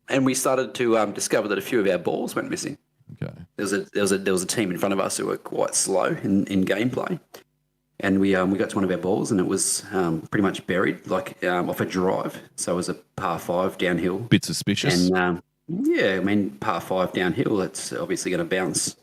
and we started to discover that a few of our balls went missing. Okay. There was a team in front of us who were quite slow in gameplay, and we got to one of our balls and it was pretty much buried, off a drive. So it was a par 5 downhill. Bit suspicious. And par 5 downhill, it's obviously going to bounce.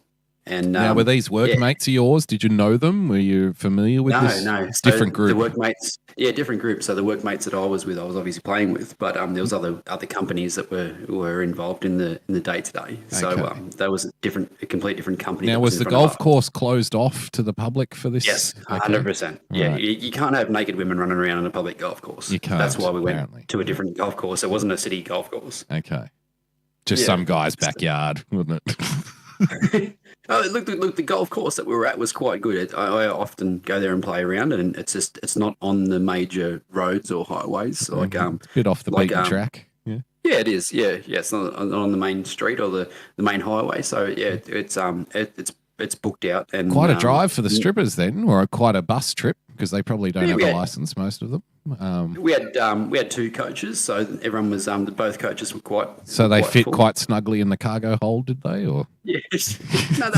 And now, were these workmates of yours? Did you know them? Were you familiar with this? No. Different group. The workmates, different group. So the workmates that I was with, I was obviously playing with, but there was other companies that were involved in the day to day. So that was a complete different company. Now, was the golf course closed off to the public for this? Yes, 100%. Yeah, Right. you can't have naked women running around on a public golf course. You can't, That's why we apparently. went to a different golf course. It wasn't a city golf course. Okay. Just some guy's backyard, wasn't it? Oh, look! The golf course that we were at was quite good. I often go there and play around, and it's not on the major roads or highways. Like a bit off the beaten track. Yeah. Yeah, it is. Yeah. It's not on the main street or the main highway. So yeah, it's booked out and Quite a drive for the strippers then, or quite a bus trip because they probably don't have a license, most of them. We had 2 coaches, so everyone was both coaches were quite. So they quite fit full. quite snugly in the cargo hold, did they? Or Yes. No.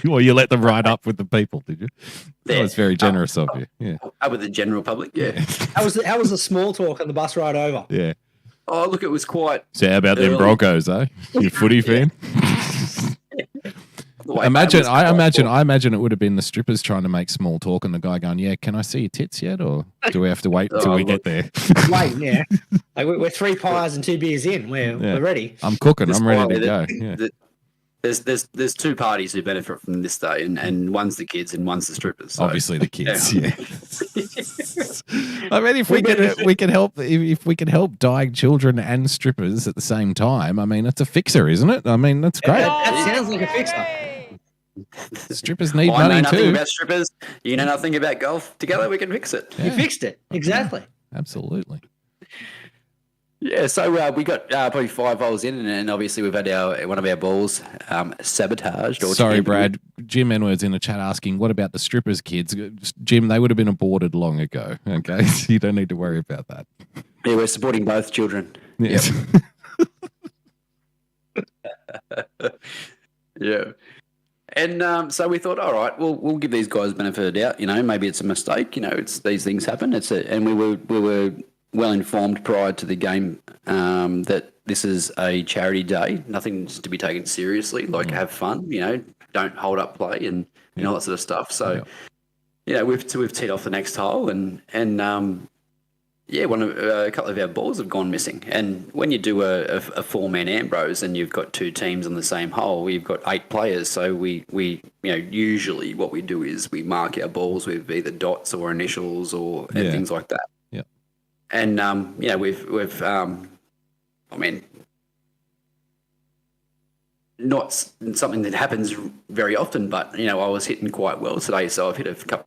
or you let them ride up with the people, did you? That Yeah. was very generous of you. Yeah. Up with the general public, yeah. How was the small talk on the bus ride over? Yeah. Oh, look, it was quite. So how about them early. Broncos, eh? You footy fan? The way I that was quite imagine it would have been the strippers trying to make small talk and the guy going, "Yeah, can I see your tits yet, or do we have to wait until we get there?" Wait, yeah. Like we're 3 pies and 2 beers in. We're ready. I'm cooking. This I'm ready to guy, go. Yeah. There's 2 parties who benefit from this day, and one's the kids and one's the strippers. So, Obviously the kids. Yeah. I mean, if we can help dying children and strippers at the same time, I mean, it's a fixer, isn't it? I mean, that's great. That sounds like a fixer. Strippers need I money know nothing too. about strippers. You know nothing about golf. Together we can fix it. Yeah. You fixed it. Exactly. Absolutely. Yeah, so we got probably 5 holes in, and obviously we've had one of our balls sabotaged. Or Sorry, tampered Brad. Jim Edwards in the chat asking, what about the strippers' kids? Jim, they would have been aborted long ago. Okay, so you don't need to worry about that. with. Yeah, we're supporting both children. Yes. Yeah. And so we thought, all right, we'll give these guys the benefit of the doubt. Maybe it's a mistake. It's these things happen. And we were well informed prior to the game that this is a charity day. Nothing to be taken seriously. Like have fun. don't hold up play and all that sort of stuff. So, we've teed off the next hole and a couple of our balls have gone missing. And when you do a four-man Ambrose and you've got two teams on the same hole, you've got 8 players. So we usually what we do is we mark our balls with either dots or initials and things like that. Yeah. And we've not something that happens very often, but I was hitting quite well today, so I've hit a couple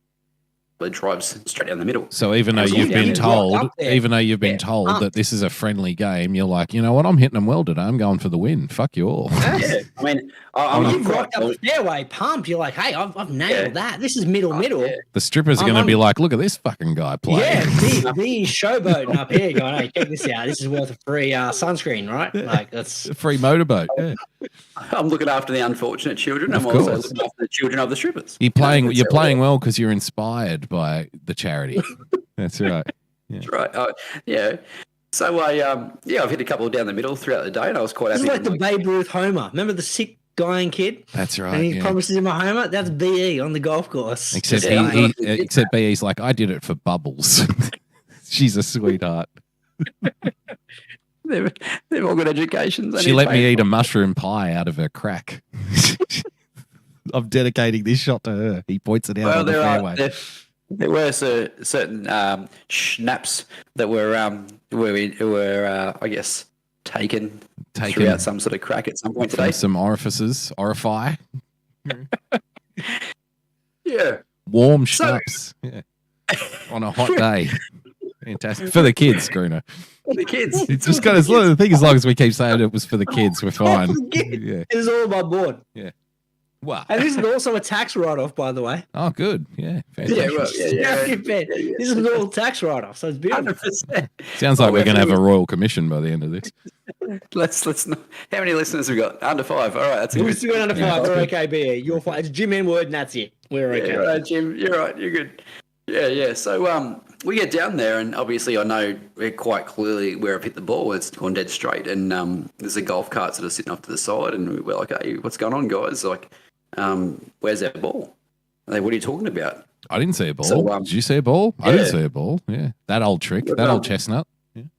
of drives straight down the middle. So even though you've been told that this is a friendly game, you're like, you know what, I'm hitting them well today. I'm going for the win. Fuck you all. Yeah, I mean, I'm rocked up the fairway, pumped. You're like, hey, I've nailed that. This is middle. The strippers are going to be like, look at this fucking guy play. Yeah, the showboating up here going, hey, check this out. This is worth a free sunscreen, right? Like that's a free motorboat. Yeah. I'm looking after the unfortunate children. I'm also looking after the children of the strippers. You're playing well because you're inspired by the charity. That's right. Yeah. That's right. So I've hit a couple down the middle throughout the day, and I was quite happy. It's like the Babe Ruth homer. Remember the sick dying kid? That's right. And he promises him a homer. That's BE on the golf course. Except BE's like, I did it for Bubbles. She's a sweetheart. They've all got educations. She let me eat a mushroom pie out of her crack. I'm dedicating this shot to her. He points it out on the fairway. There were certain schnapps that were I guess taken throughout some sort of crack at some point today. Some orifices, orify. Yeah. Warm schnapps. On a hot day. Fantastic. For the kids, Greeno. For the kids. It's just got the thing, as long as we keep saying it was for the kids, we're fine. It is all on board. Yeah. Wow. And this is also a tax write-off, by the way. Oh, good. Yeah. Fantastic. This is all tax write-off, so it's beautiful. 100%. Sounds like we're going to have a royal commission by the end of this. Let's not. How many listeners have we got? Under 5. All right, that's We've still got under 5. We're okay, BE. You're fine. It's Jim N-word, and that's it. We're okay. All right, Jim. You're right. You're good. Yeah. So we get down there, and obviously I know quite clearly where I've hit the ball. It's gone dead straight, and there's a golf cart sort of sitting off to the side, and we're like, hey, what's going on, guys? Like, where's that ball? And they, what are you talking about? I didn't see a ball. So, did you see a ball? I didn't see a ball. Yeah, that old trick, that old chestnut.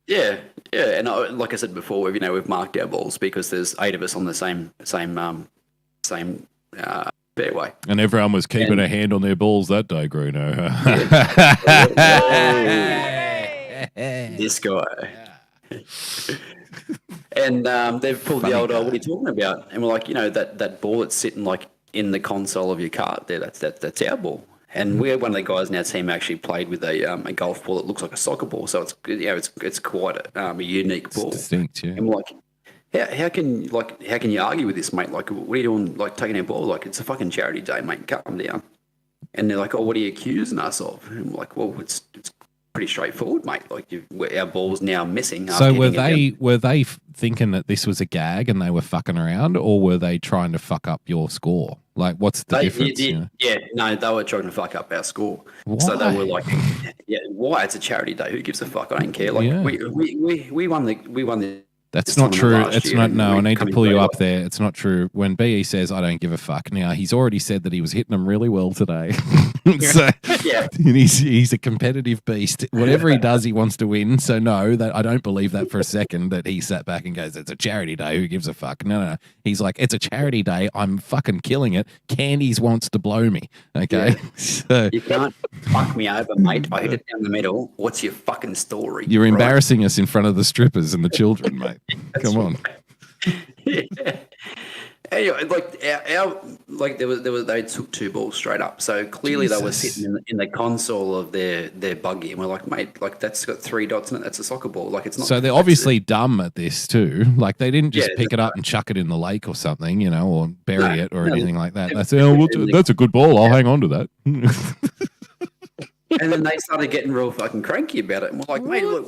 Yeah. And like I said before, we've marked our balls because there's 8 of us on the same fairway. And everyone was keeping a hand on their balls that day, Greeno. This guy. And they've pulled the old, what are you talking about? And we're like, that ball that's sitting like in the console of your cart there, that's our ball. And we're one of the guys in our team actually played with a golf ball that looks like a soccer ball. So it's quite a unique ball. It's distinct, yeah. And we're like, how can you argue with this, mate? Like, what are you doing? Like, taking our ball? Like, it's a fucking charity day, mate. Calm down. And they're like, oh, what are you accusing us of? And I'm like, well, it's pretty straightforward, mate. Like, our ball's now missing. So were they thinking that this was a gag and they were fucking around, or were they trying to fuck up your score? Like, what's the difference? Yeah, no, they were trying to fuck up our score. Why? So they were like, why? It's a charity day. Who gives a fuck? I don't care. Like, we won the. That's not true. It's not. No, I need to pull you up there. It's not true. When BE says, I don't give a fuck. Now, he's already said that he was hitting them really well today. So, he's a competitive beast. Whatever he does, he wants to win. So, no, I don't believe that for a second that he sat back and goes, it's a charity day. Who gives a fuck? No. He's like, it's a charity day. I'm fucking killing it. Candies wants to blow me. Okay. Yeah. So, you can't fuck me over, mate. I hit it down the middle. What's your fucking story? You're embarrassing us in front of the strippers and the children, mate. Come on. Yeah. Anyway, they took 2 balls straight up. So clearly they were sitting in the console of their buggy, and we're like, mate, like that's got 3 dots in it. That's a soccer ball. Like it's not. So they're obviously dumb at this too. Like they didn't just pick it up and chuck it in the lake or something, or bury it or anything like that. That's a good ball. I'll hang on to that. And then they started getting real fucking cranky about it, and we're like, mate, look,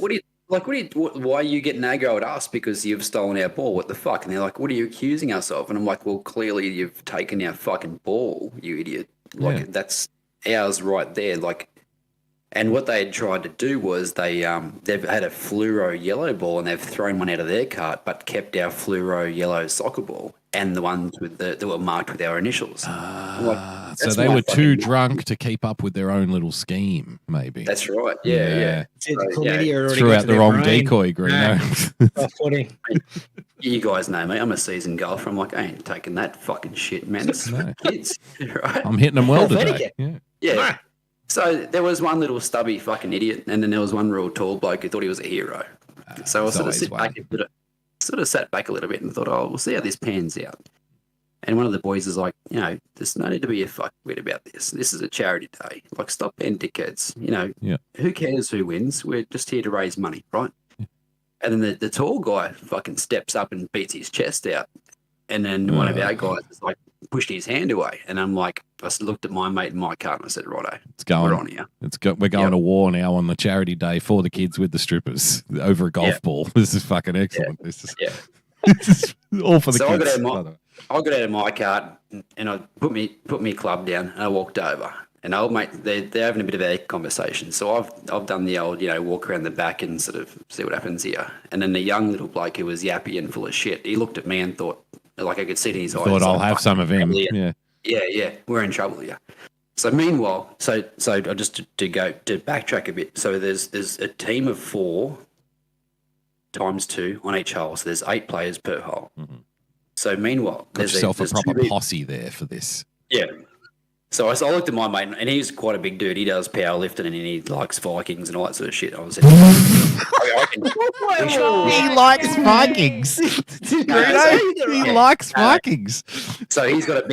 why are you getting aggro at us because you've stolen our ball? What the fuck? And they're like, what are you accusing us of? And I'm like, well, clearly you've taken our fucking ball, you idiot. Like that's ours right there. Like, and what they had tried to do was they've had a fluoro yellow ball and they've thrown one out of their cart, but kept our fluoro yellow soccer ball. and the ones that were marked with our initials. So they were too drunk to keep up with their own little scheme, maybe. That's right. Yeah. Threw out the wrong decoy, Greeno. You guys know me. I'm a seasoned golfer. I'm like, I ain't taking that fucking shit, man. It's kids, right? I'm hitting them well today. Yeah. So there was one little stubby fucking idiot, and then there was one real tall bloke who thought he was a hero. So I sort of sat back a little bit and thought, oh, we'll see how this pans out. And one of the boys is like, there's no need to be a fuckwit about this. This is a charity day. Like, stop being dickheads. Who cares who wins? We're just here to raise money, right? And then the tall guy fucking steps up and beats his chest out. And then one of our guys is like, pushed his hand away. And I'm like, I looked at my mate in my car and I said, righto, we're on here. We're going to war now on the charity day for the kids with the strippers over a golf ball. This is fucking excellent. This is all for the kids. I got out of my car and I put me club down and I walked over. And old mate, they're having a bit of a conversation. So I've done the old, walk around the back and sort of see what happens here. And then the young little bloke who was yappy and full of shit, he looked at me and thought, like I could see it in his eyes. Thought I'll have some of him. Yeah, we're in trouble here. So meanwhile, so just to backtrack a bit. So there's a team of 4 times 2 on each hole. So there's 8 players per hole. Mm-hmm. So meanwhile, there's a proper posse there for this. Yeah. So I looked at my mate, and he's quite a big dude. He does powerlifting, and he likes Vikings and all that sort of shit. I was like, he likes Vikings. He likes Vikings. So he's got a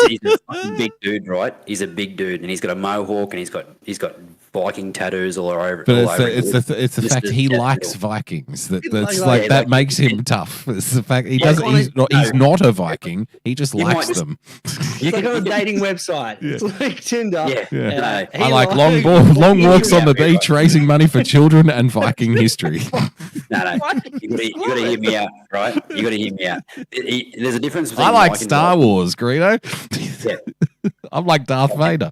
he's a fucking big dude, right? He's a big dude, and he's got a mohawk, and he's got Viking tattoos all over. But it's the fact he likes Vikings that makes him tough. It's the fact he's not a Viking. He just likes them. You can go on a dating website. It's like Tinder. Yeah. I like long walks on the beach, raising money for children, and Viking history. No. You got to hear me out, right? You got to hear me out. There's a difference between I like Star Wars, Greeno. Yeah. I'm like Darth Vader.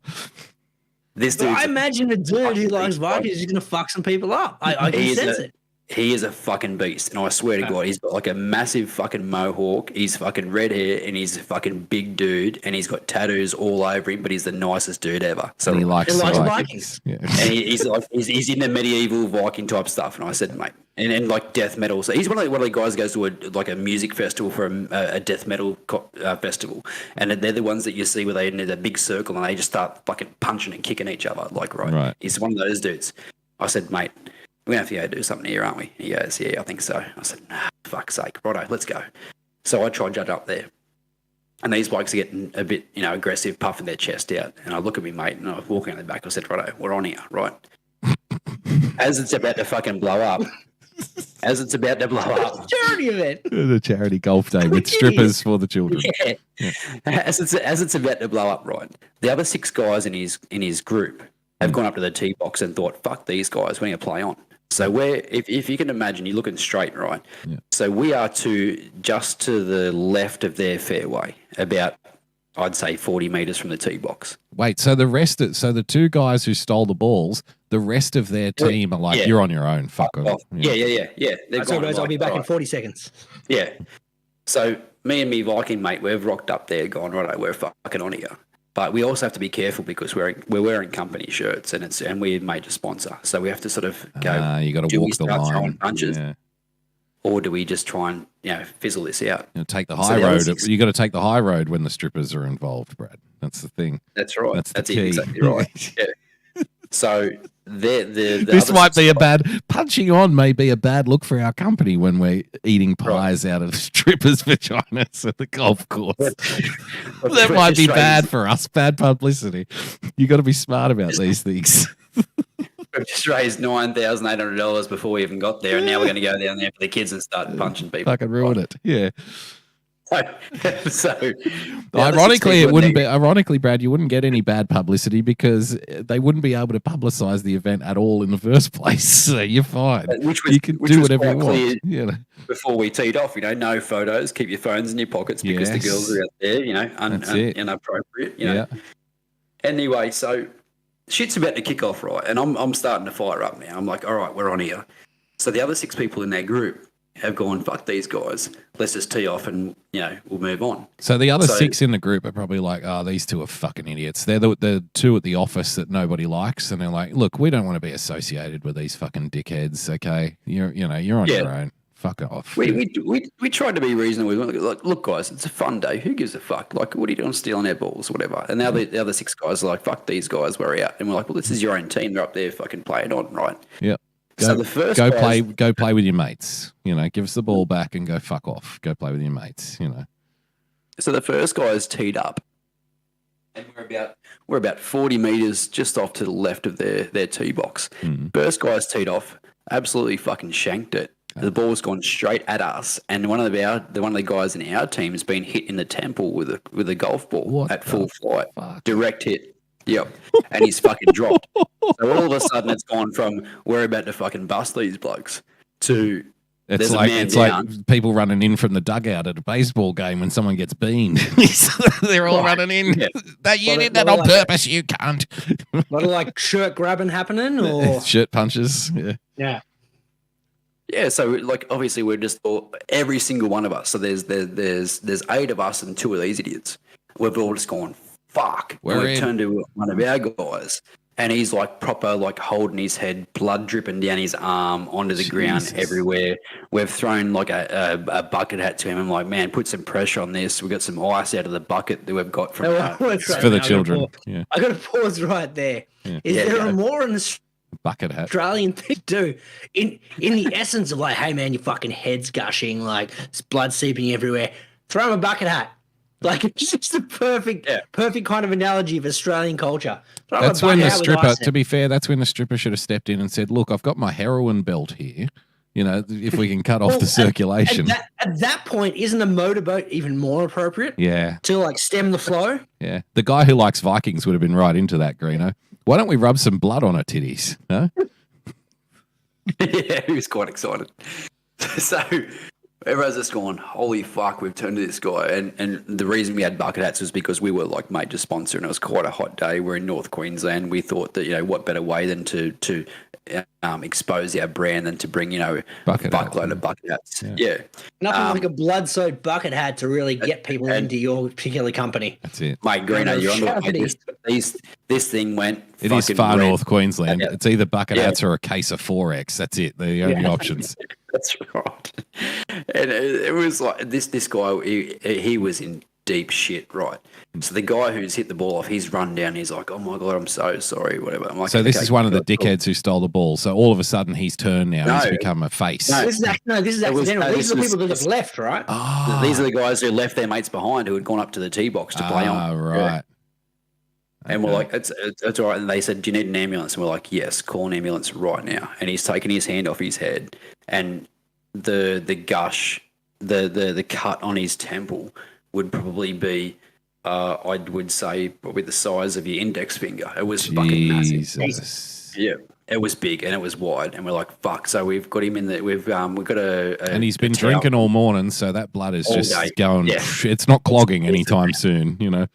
I imagine a dude who likes Vikings is going to fuck some people up. I can sense it. He is a fucking beast, and I swear to God, he's got like a massive fucking mohawk. He's fucking red hair, and he's a fucking big dude, and he's got tattoos all over him. But he's the nicest dude ever. So he likes Vikings. Yeah. And he's in the medieval Viking type stuff. And I said, mate, and like death metal. So he's one of the guys who goes to a music festival for a death metal festival, and they're the ones that you see where they in a big circle and they just start fucking punching and kicking each other. Right. He's one of those dudes. I said, mate, we're going to have to go do something here, aren't we? He goes, yeah, I think so. I said, fuck's sake. Righto, let's go. So I tried judge up there. And these blokes are getting a bit, aggressive, puffing their chest out. And I look at me, mate, and I was walking out the back. I said, righto, we're on here, right? As it's about to fucking blow up. It's a charity event. The charity golf day with strippers for the children. Yeah. As it's about to blow up, right? The other 6 guys in his group have gone up to the tee box and thought, fuck these guys, we're going to play on. So if you can imagine, you're looking straight, right? Yeah. So we are just to the left of their fairway, about, I'd say, 40 metres from the tee box. Wait, so the 2 guys who stole the balls, the rest of their team are like, you're on your own, fuck off. Yeah. I'll be back in 40 seconds. Yeah. So me and me Viking mate, we've rocked up there going, right, we're fucking on here. But we also have to be careful because we're wearing company shirts and we're a major sponsor. So we have to sort of go, you got to walk the line. Punches, or do we just try and, fizzle this out? Take the high road. You got to take the high road when the strippers are involved, Brad. That's the thing. That's right. That's the key. Exactly right. Yeah. So this might be a bad punching on. May be a bad look for our company when we're eating pies out of strippers' vaginas at the golf course. That might be bad for us. Bad publicity. You got to be smart about these things. We've just raised $9,800 before we even got there, and now we're going to go down there for the kids and start punching people. Fucking ruin it. Yeah. So ironically, Brad, you wouldn't get any bad publicity because they wouldn't be able to publicize the event at all in the first place. So you're fine. You can do whatever you want. Before we teed off, no photos. Keep your phones in your pockets because the girls are out there, inappropriate. Anyway, so shit's about to kick off, right? And I'm starting to fire up now. I'm like, all right, we're on here. So the other 6 people in their group have gone, fuck these guys. Let's just tee off and, we'll move on. So the other 6 in the group are probably like, oh, these 2 are fucking idiots. They're the 2 at the office that nobody likes, and they're like, look, we don't want to be associated with these fucking dickheads. Okay, you're on your own. Fuck off. We tried to be reasonable. Like, look, guys, it's a fun day. Who gives a fuck? Like, what are you doing stealing our balls, whatever? And now the other 6 guys are like, fuck these guys, we're out. And we're like, well, this is your own team. They're up there fucking playing on, right? Yeah. So the first go guys, play with your mates. Give us the ball back and go fuck off. Go play with your mates. So the first guys teed up, and we're about 40 meters just off to the left of their tee box. First guys teed off, absolutely fucking shanked it. The ball's gone straight at us, and one of the guys in our team has been hit in the temple with a golf ball at full flight, direct hit. Yep, and he's fucking dropped. So all of a sudden, it's gone from we're about to fucking bust these blokes to it's like people running in from the dugout at a baseball game when someone gets beaned. They're all running in. Yeah. You did that on purpose. You can't. A lot of like shirt grabbing happening, or shirt punches. Yeah. Yeah, so like obviously we're just every single one of us. So there's 8 of us and 2 of these idiots. We've all just gone fuck. We've turned to one of our guys, and he's like proper like holding his head, blood dripping down his arm onto the ground everywhere. We've thrown like a bucket hat to him. I'm like, man, put some pressure on this. We've got some ice out of the bucket that we've got from for the children. I got to pause right there. Is there a more in the bucket hat Australian thing to do in the essence of like, hey man, your fucking head's gushing, like it's blood seeping everywhere, throw him a bucket hat. Like it's just a perfect kind of analogy of Australian culture. That's when the stripper, to be fair, that's when the stripper should have stepped in and said, look, I've got my heroin belt here, if we can cut off the circulation. At that point, isn't a motorboat even more appropriate? Yeah, to like stem the flow. Yeah, the guy who likes Vikings would have been right into that, Greeno. Why don't we rub some blood on her titties? Huh? Yeah, he was quite excited. So everyone's just going, holy fuck, we've turned to this guy. And the reason we had bucket hats was because we were like major sponsor, and it was quite a hot day. We're in North Queensland. We thought that, what better way than to expose our brand than to bring, a buckload of bucket hats. Yeah. Nothing like a blood-soaked bucket hat to really get people into your particular company. That's it. Mate, Greeno, you're on the this thing went. It is far north Queensland. It's either bucket hats or a case of 4X. That's it. They're the only options. That's right. And it was like this guy, he was in deep shit, right? So the guy who's hit the ball off, he's run down. He's like, oh my God, I'm so sorry, whatever. I'm like, so this is one of the dickheads who stole the ball. So all of a sudden he's turned now. He's become a face. This is accidental. These are the people that just left, right? Oh. These are the guys who left their mates behind who had gone up to the tee box to play on. Right. Yeah. And we're like, it's all right. And they said, do you need an ambulance? And we're like, yes, call an ambulance right now. And he's taken his hand off his head, and the gush, the cut on his temple would probably be, I would say, probably the size of your index finger. It was fucking massive. Yeah, it was big and it was wide. And we're like, fuck. So we've got him in the, we've got a and he's been drinking all morning, so that blood is just day. going. Yeah. It's not clogging anytime soon, No.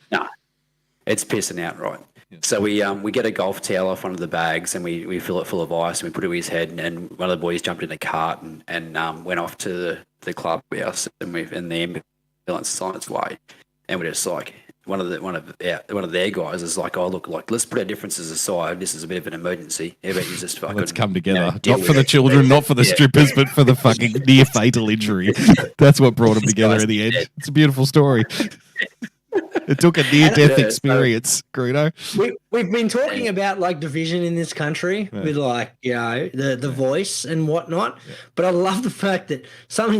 It's pissing out, right? Yeah. So we get a golf towel off one of the bags, and we fill it full of ice, and we put it to his head, and one of the boys jumped in a cart and went off to the clubhouse, and the ambulance is on its way, and we're just like, one of their guys is like, oh look, like let's put our differences aside. This is a bit of an emergency. How about you just fucking let's come together, not for the children, not for the strippers, but for the fucking near fatal injury. That's what brought them together in the end. It's a beautiful story. It took a near-death experience, Greeno. We've been talking about like division in this country with like, the voice and whatnot. Yeah. But I love the fact that something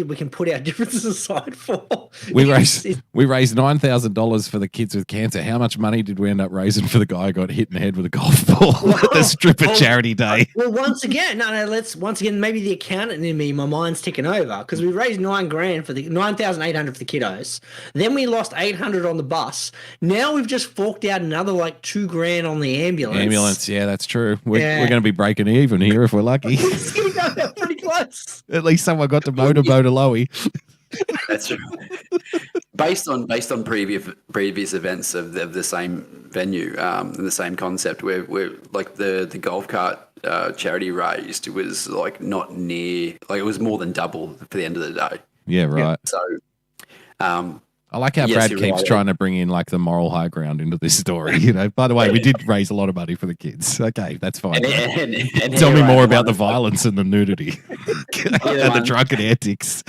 we can put our differences aside for. We raised $9,000 for the kids with cancer. How much money did we end up raising for the guy who got hit in the head with a golf ball at the stripper charity day? Well, once again, maybe the accountant in me, my mind's ticking over, because we raised $9,800 for the kiddos. Then we lost $800 on the bus. Now we've just forked out another like $2,000 on the ambulance. Yeah, that's true. We're going to be breaking even here if we're lucky. Pretty close. At least someone got to motorboat a Lowy. That's right. Based on previous events of the same venue, the same concept, where like the golf cart charity raised was like not near, like it was more than double for the end of the day. Yeah, right. So, I like how Brad keeps trying to bring in like the moral high ground into this story. You know, by the way, we did raise a lot of money for the kids. Okay, that's fine. And Tell me more about the violence and the nudity and the drunken antics.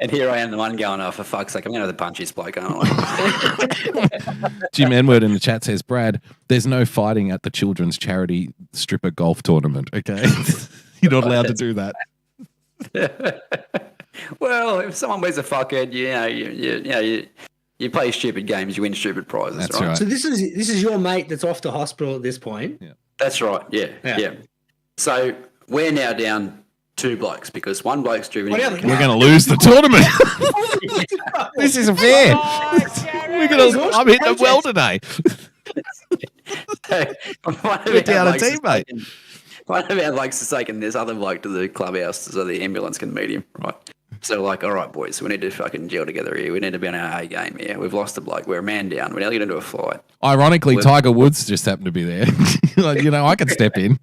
And here I am, the one going, oh, for fuck's sake, I'm going to have to punch this bloke, aren't I? Jim Enward in the chat says, Brad, there's no fighting at the children's charity stripper golf tournament, okay? You're not allowed to do that. Well, if someone wears a fuckhead, you play stupid games, you win stupid prizes, That's right? So this is your mate that's off to hospital at this point. Yeah. That's right, yeah. So we're now down 2 blokes because one bloke's driven. We're going to lose the tournament. This isn't fair. I'm hitting them well today. We're down a teammate. One of our blokes is taking this other bloke to the clubhouse so the ambulance can meet him, right? So like, all right, boys, we need to fucking gel together here. We need to be on our A game here. We've lost a bloke. We're a man down. We're nearly going to do a fight. Ironically, Tiger Woods just happened to be there. Like, I could step in.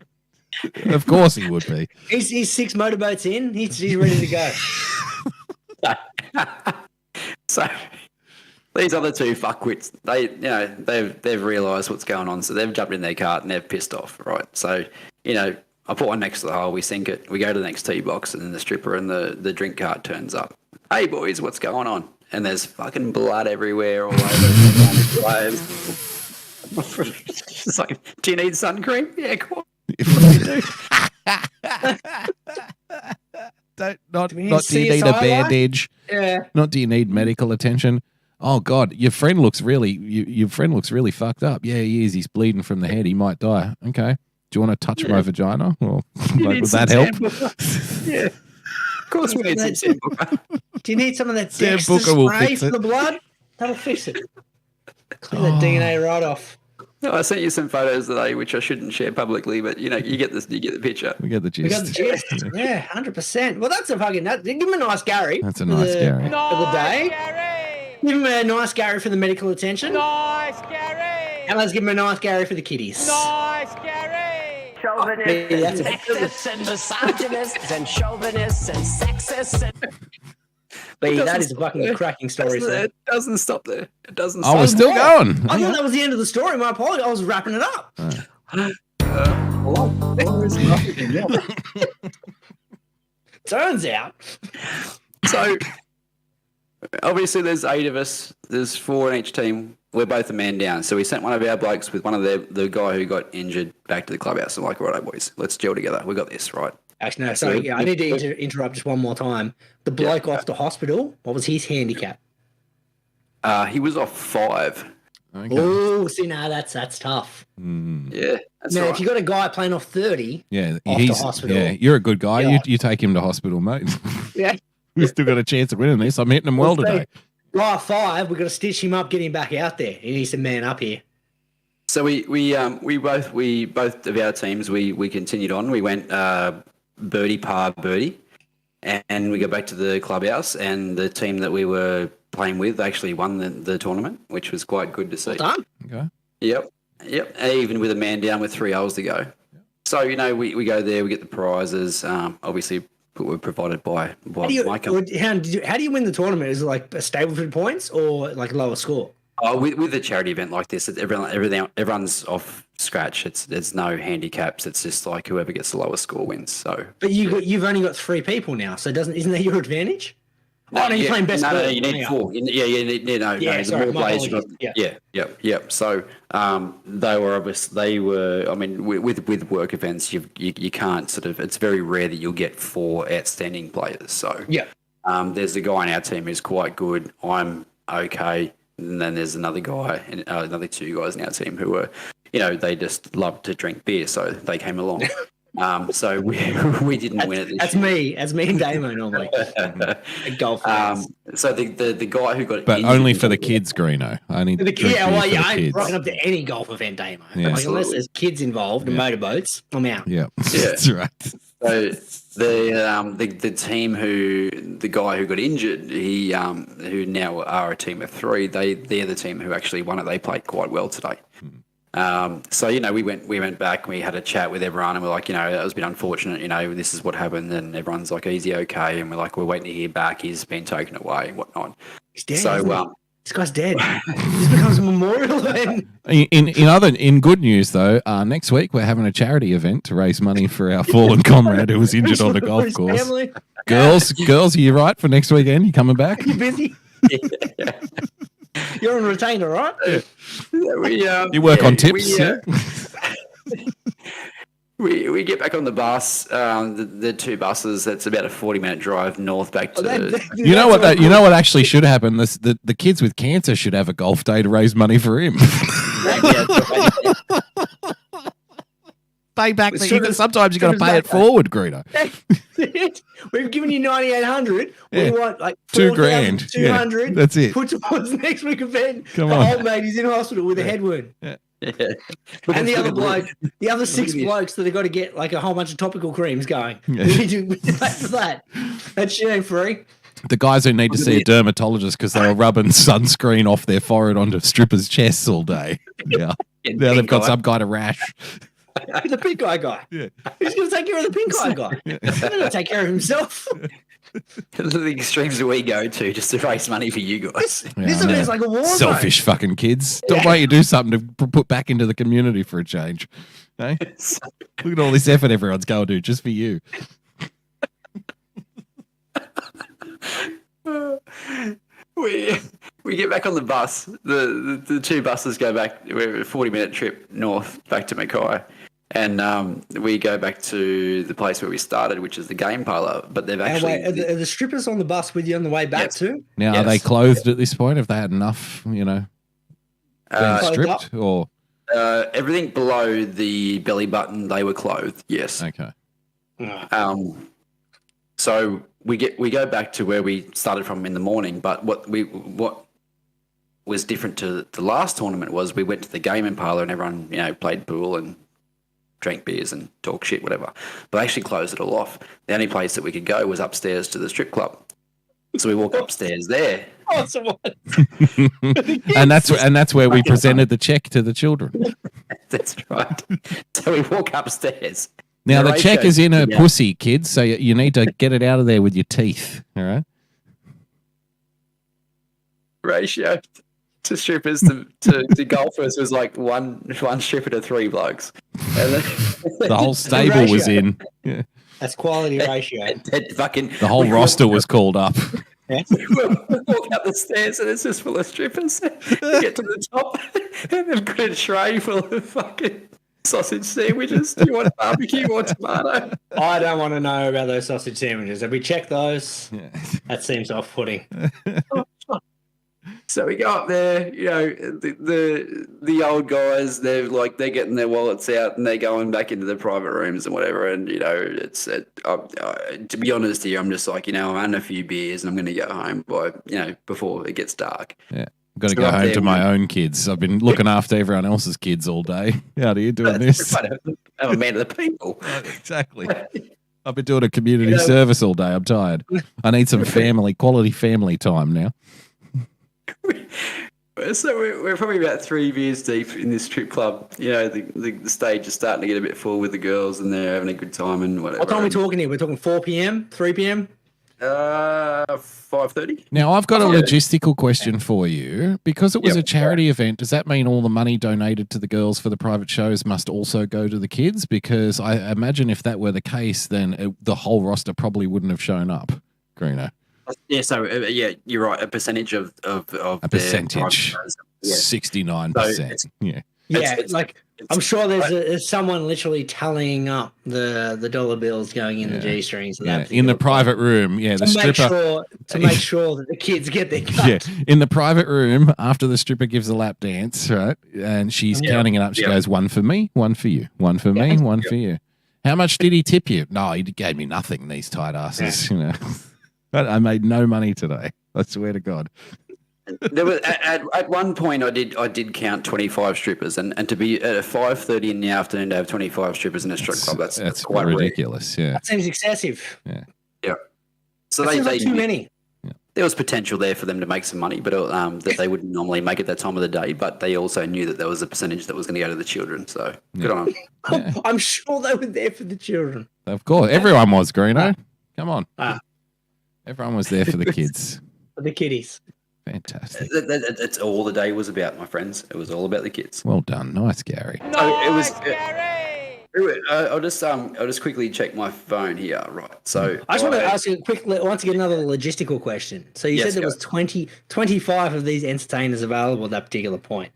Of course he would be. He's 6 motorboats in. He's ready to go. So these other 2 fuckwits, they've realised what's going on, so they've jumped in their cart and they've pissed off, right? So, I put one next to the hole, we sink it, we go to the next tee box, and then the stripper and the drink cart turns up. Hey boys, what's going on? And there's fucking blood everywhere all over the players. It's like, do you need sun cream? Yeah, come on. Not do you need a bandage? Yeah. Not do you need medical attention? Oh God, your friend looks really fucked up. Yeah, he is. He's bleeding from the head. He might die. Okay. Do you want to touch my vagina? Or would that help? Yeah. Of course we need some Sambuca. Do you need some of that Sambuca will spray fix for it. the blood? That'll fix it. Clean the DNA right off. No, I sent you some photos today, which I shouldn't share publicly, but you get this. You get the picture. We get the gist. We got the gist. Yeah, 100%. Well, that's a fucking. Give him a nice Gary. That's a nice Gary. For the day. Give him a nice Gary for the medical attention. Nice, Gary. And let's give him a nice Gary for the kiddies. Nice, Gary. Chauvinists and sexists and misogynists and chauvinists and sexists. That is a fucking cracking story. It doesn't stop there. It doesn't. Oh, we're still going. I thought that was the end of the story. My apologies. I was wrapping it up. Turns out. So, obviously, there's 8 of us. There's 4 in each team. We're both a man down. So we sent one of our blokes with one of the guy who got injured back to the clubhouse. I'm like, right, boys, let's gel together. We got this, right? Actually, no, sorry. Yeah, I need to interrupt just one more time. The bloke off to hospital, what was his handicap? He was off 5. Okay. Oh, see, now that's tough. Yeah, that's Now, right. if you got a guy playing off 30, off to hospital. Yeah, you're a good guy. Yeah. You take him to hospital, mate. Yeah. We still got a chance of winning this. I'm hitting him well today. Guy 5, we've got to stitch him up, get him back out there. He needs to man up here. So we both of our teams we continued on. We went birdie par birdie, and we go back to the clubhouse. And the team that we were playing with actually won the tournament, which was quite good to see. Well done. Okay. Yep. Even with a man down with 3 holes to go. Yep. So we go there, we get the prizes. Obviously, were provided by my company. How do you win the tournament? Is it like a Stableford points or like lower score? Oh, with a charity event like this, everyone's off scratch. There's no handicaps. It's just like whoever gets the lowest score wins. So, but you've only got 3 people now, so isn't that your advantage? No, you're playing best. No, you need 4. You need sorry, more players. Yep. So, they were. I mean, with work events, you can't sort of. It's very rare that you'll get 4 outstanding players. So, there's a guy in our team who's quite good. I'm okay. And then there's another guy, another 2 guys in our team who were, they just love to drink beer, so they came along. So we didn't win it this year. That's me and Damo normally. Golf. So the guy who got but only for the kids, Greeno. Only for the kids. I ain't rocking up to any golf event, Damo. Yeah. Unless there's kids involved and motorboats, I'm out. Yeah, that's right. So the team the guy who got injured, who now are a team of 3, they're the team who actually won it. They played quite well today. So we went back and we had a chat with everyone and we're like, that was a bit unfortunate. This is what happened, and everyone's like, "Is he okay?" And we're like, "We're waiting to hear back. He's been taken away and whatnot." He's dead. So this guy's dead. This becomes a memorial then. In good news though, next week we're having a charity event to raise money for our fallen comrade who was injured on the golf course. Family. Girls, are you right for next weekend? You coming back? You busy? You're on retainer, right? You work on tips. We get back on the bus, the 2 buses. That's about a 40-minute drive north back to. You know what actually should happen? The kids with cancer should have a golf day to raise money for him. Pay back. Sometimes you got to pay it forward, Greeno. We've given you 9,800. We want like $2,000. 200. Yeah, that's it. Put towards the next week event. Come the on. old mate is in hospital with a head wound. Yeah. And the other bloke, the other 6 blokes that have got to get like a whole bunch of topical creams going. Yeah. We need to pay for that. That shit ain't free. The guys who need to see a dermatologist because they were rubbing sunscreen off their forehead onto strippers' chests all day. Yeah. Now they've got some kind of rash. The pink eye guy. Yeah. Who's going to take care of the pink eye guy? He's going to take care of himself. The extremes that we go to just to raise money for you guys. This is like a war zone. Selfish fucking kids. Don't want you to do something to put back into the community for a change. Hey? Look at all this effort everyone's going to do just for you. We get back on the bus. The 2 buses go back. We're a 40-minute trip north back to Mackay. And we go back to the place where we started, which is the game parlour. But they've actually... Are the strippers on the bus with you on the way back too? Now, are they clothed at this point? Have they had enough, being stripped? Or everything below the belly button, they were clothed, yes. Okay. So we go back to where we started from in the morning, but what was different to the last tournament was we went to the gaming parlour and everyone, played pool and drank beers and talk shit, whatever. But I actually closed it all off. The only place that we could go was upstairs to the strip club. So we walk upstairs there. Awesome. and that's where we presented the check to the children. That's right. So we walk upstairs. Now the check is in her pussy, kids. So you need to get it out of there with your teeth. All right. Ratio to strippers to golfers was like one stripper to 3 blokes. And then the whole stable was in. Yeah. That's quality ratio. The whole roster was called up. We walk up the stairs and it's just full of strippers. We get to the top and they've got a tray full of fucking sausage sandwiches. Do you want barbecue or tomato? I don't want to know about those sausage sandwiches. Have we checked those? Yeah. That seems off-putting. So we go up there, the old guys, they're getting their wallets out and they're going back into the private rooms and whatever. And, to be honest here, I'm just like, I'm having a few beers and I'm going to go home before it gets dark. Yeah. I've got to go home to my own kids. I've been looking after everyone else's kids all day. How are you doing this? I'm a man of the people. Exactly. I've been doing a community service all day. I'm tired. I need some quality family time now. So we're probably about 3 beers deep in this strip club. The stage is starting to get a bit full with the girls and they're having a good time and whatever. What time are we talking here? We're talking 4 p.m., 3 p.m.? 5:30. Now, I've got a logistical question for you. Because it was a charity event, does that mean all the money donated to the girls for the private shows must also go to the kids? Because I imagine if that were the case, then the whole roster probably wouldn't have shown up, Greeno. Yeah, so you're right. A percentage of a percentage, 69%. So I'm sure there's someone literally tallying up the dollar bills going in the G-strings. In the private room, the stripper to make sure that the kids get their cut. Yeah, in the private room after the stripper gives a lap dance, right? And she's counting it up. She goes, 1 for me, 1 for you, 1 for me, 1 for you. How much did he tip you? No, he gave me nothing. These tight asses, I made no money today. I swear to God. There was at one point I did count 25 strippers, and to be at 5:30 in the afternoon to have 25 strippers in a strip club, that's quite ridiculous. rare. Yeah, That seems excessive. Yeah. So That they seems like too many. There was potential there for them to make some money, but that they wouldn't normally make at that time of the day. But they also knew that there was a percentage that was going to go to the children. So good on them. Yeah. I'm sure they were there for the children. Of course, everyone was, Greeno. Come on, Ah. everyone was there for the kids. For the kiddies. Fantastic. That's all the day was about, my friends. It was all about the kids. Well done, nice, Gary. So it was. I'll just quickly check my phone here. Right. So I just want to ask you quickly, once again, another logistical question. So you said there was 25 of these entertainers available at that particular point.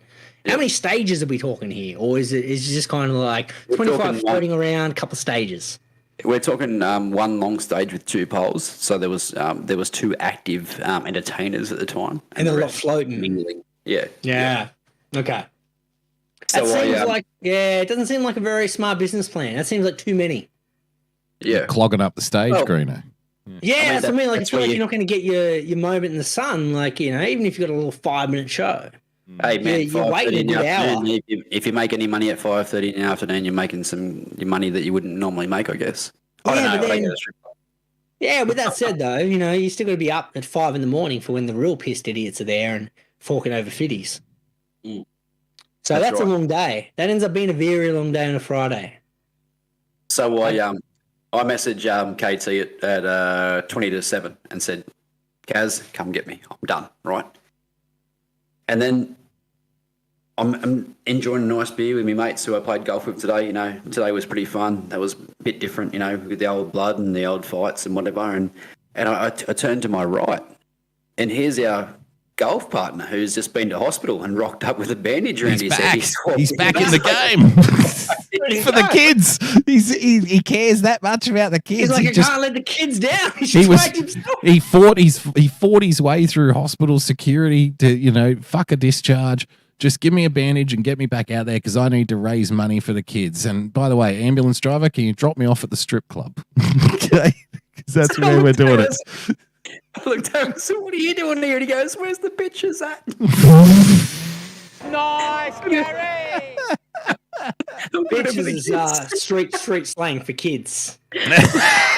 How many stages are we talking here? Or is it just kind of like 25 floating around, a couple of stages? We're talking one long stage with 2 poles. So there was 2 active entertainers at the time. And a lot floating. Mingling. Yeah. Okay. So That seems it doesn't seem like a very smart business plan. That seems like too many. Yeah. Clogging up the stage, Greeno. Yeah, that's what I mean. Like, it's like you're not going to get your moment in the sun. Like, even if you've got a little 5-minute show. Hey man, you're waiting a good hour. If you make any money at 5:30 in the afternoon, you're making your money that you wouldn't normally make, I guess. I don't know. Yeah, with that said, though, you still got to be up at 5 in the morning for when the real pissed idiots are there and forking over fitties. So that's a long day. That ends up being a very long day on a Friday. So I messaged KT at 20 to 7 and said, Kaz, come get me. I'm done, right? And then I'm enjoying a nice beer with my mates who I played golf with today. Today was pretty fun. That was a bit different, with the old blood and the old fights and whatever. And I turned to my right, and here's our golf partner who's just been to hospital and rocked up with a bandage around his head. He's back in the game for the kids. He cares that much about the kids. He's like, I can't let the kids down. He fought his way through hospital security to fuck a discharge. Just give me a bandage and get me back out there because I need to raise money for the kids. And by the way, ambulance driver, can you drop me off at the strip club? Okay, because that's where we're doing it. I looked over, so what are you doing here? And he goes, where's the bitches at? Nice, Gary! Bitches is street slang for kids.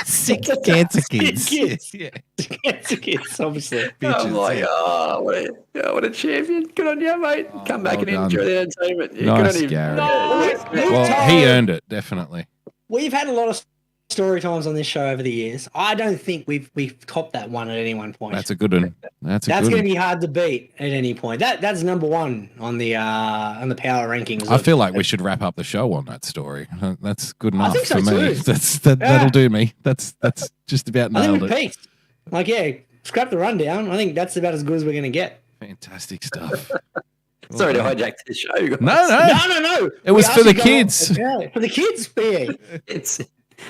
Sick cancer kids. Cancer kids, obviously. I'm like, what a champion. Good on you, mate. Come back and enjoy the entertainment. Yeah, nice, good on Gary. Nice. Well, he earned it, definitely. We've had a lot of story times on this show over the years. I don't think we've topped that one at any one point. That's a good one. That's going to be hard to beat at any point. That's number one on the power rankings. I feel like we should wrap up the show on that story. That's good enough think so for me. too. That'll do me. That's just about nailed it. Peaked. Scrap the rundown. I think that's about as good as we're going to get. Fantastic stuff. Sorry to hijack the show. Guys. No. It was for the kids. For the kids, yeah.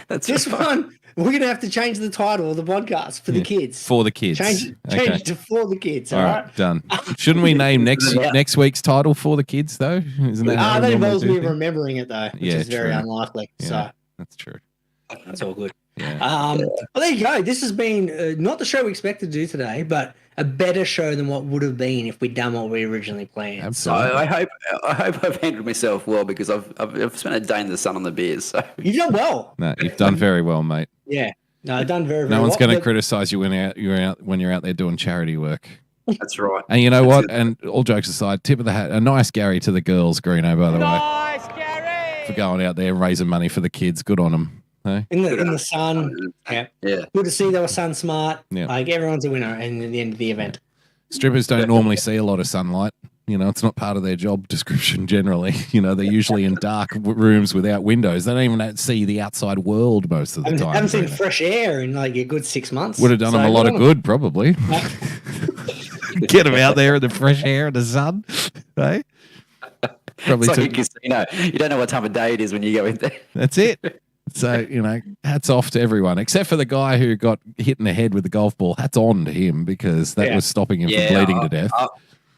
That's this one. We're gonna have to change the title of the podcast for the kids. For the kids. Change it to for the kids. All right, done. Shouldn't we name next week's title for the kids though? Isn't that? That involves me remembering it though, which is very unlikely. Yeah, so that's true. That's all good. Yeah. Well, there you go. This has been not the show we expected to do today, but a better show than what would have been if we'd done what we originally planned. Absolutely. So I hope I've handled myself well because I've spent a day in the sun on the beers. So you've done well. No, you've done very well, mate. Yeah. No, done very, very well. No one's going to but criticize you when you're out there doing charity work. That's right. And you know what? And all jokes aside, tip of the hat, a nice Gary to the girls, Greeno, by the way. Nice, Gary! For going out there raising money for the kids. Good on them. Hey? In the sun. Yeah. Good to see they were sun smart. Yeah. Like everyone's a winner in the end of the event. Strippers don't normally see a lot of sunlight. It's not part of their job description generally. They're usually in dark rooms without windows. They don't even see the outside world most of the time. I haven't seen fresh air in like a good 6 months. Would have done them a lot of good, probably. Get them out there in the fresh air and the sun. Hey? Probably it's like a casino. You don't know what time of day it is when you go in there. That's it. So, hats off to everyone, except for the guy who got hit in the head with the golf ball. Hats on to him because that was stopping him from bleeding to death.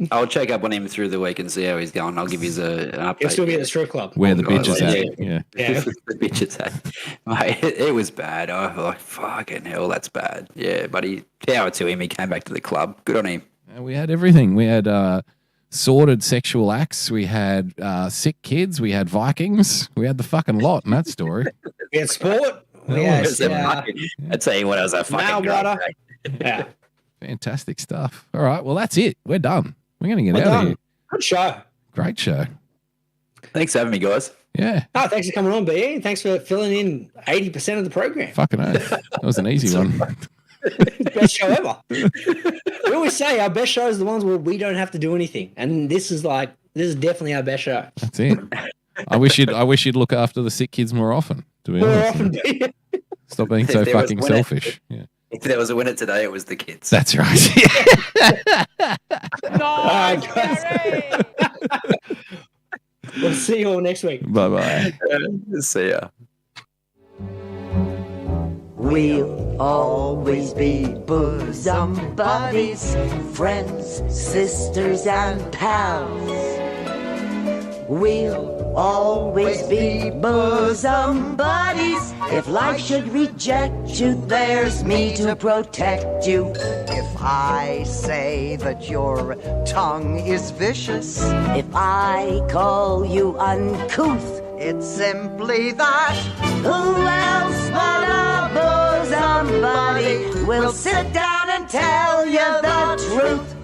I'll check up on him through the week and see how he's going. I'll give you an update. He'll still be at the strip club. Where the bitch is at. Yeah. The bitch is at. Mate, it was bad. I was like, fucking hell, that's bad. Yeah, but power to him. He came back to the club. Good on him. We had everything. We had sordid sexual acts. We had sick kids. We had Vikings. We had the fucking lot in that story. We had sport. I'd say when I was a fucking water. Yeah. Fantastic stuff. All right. Well, that's it. We're done. We're going to get out of here. Good show. Great show. Thanks for having me, guys. Yeah. Oh, thanks for coming on, BE. Thanks for filling in 80% of the program. Fucking oath. That was an easy one. Best show ever. We always say our best shows are the ones where we don't have to do anything. And this is definitely our best show. That's it. I wish you'd look after the sick kids more often, to be honest. Stop being so fucking selfish. Yeah. If there was a winner today, it was the kids. That's right. We'll see you all next week. Bye-bye. See ya. We'll always be bosom buddies, friends, sisters, and pals. We'll always be bosom buddies. If life should reject you, there's me to protect you. If I say that your tongue is vicious, if I call you uncouth, it's simply that. Who else but a bosom buddy will sit down and tell you the truth?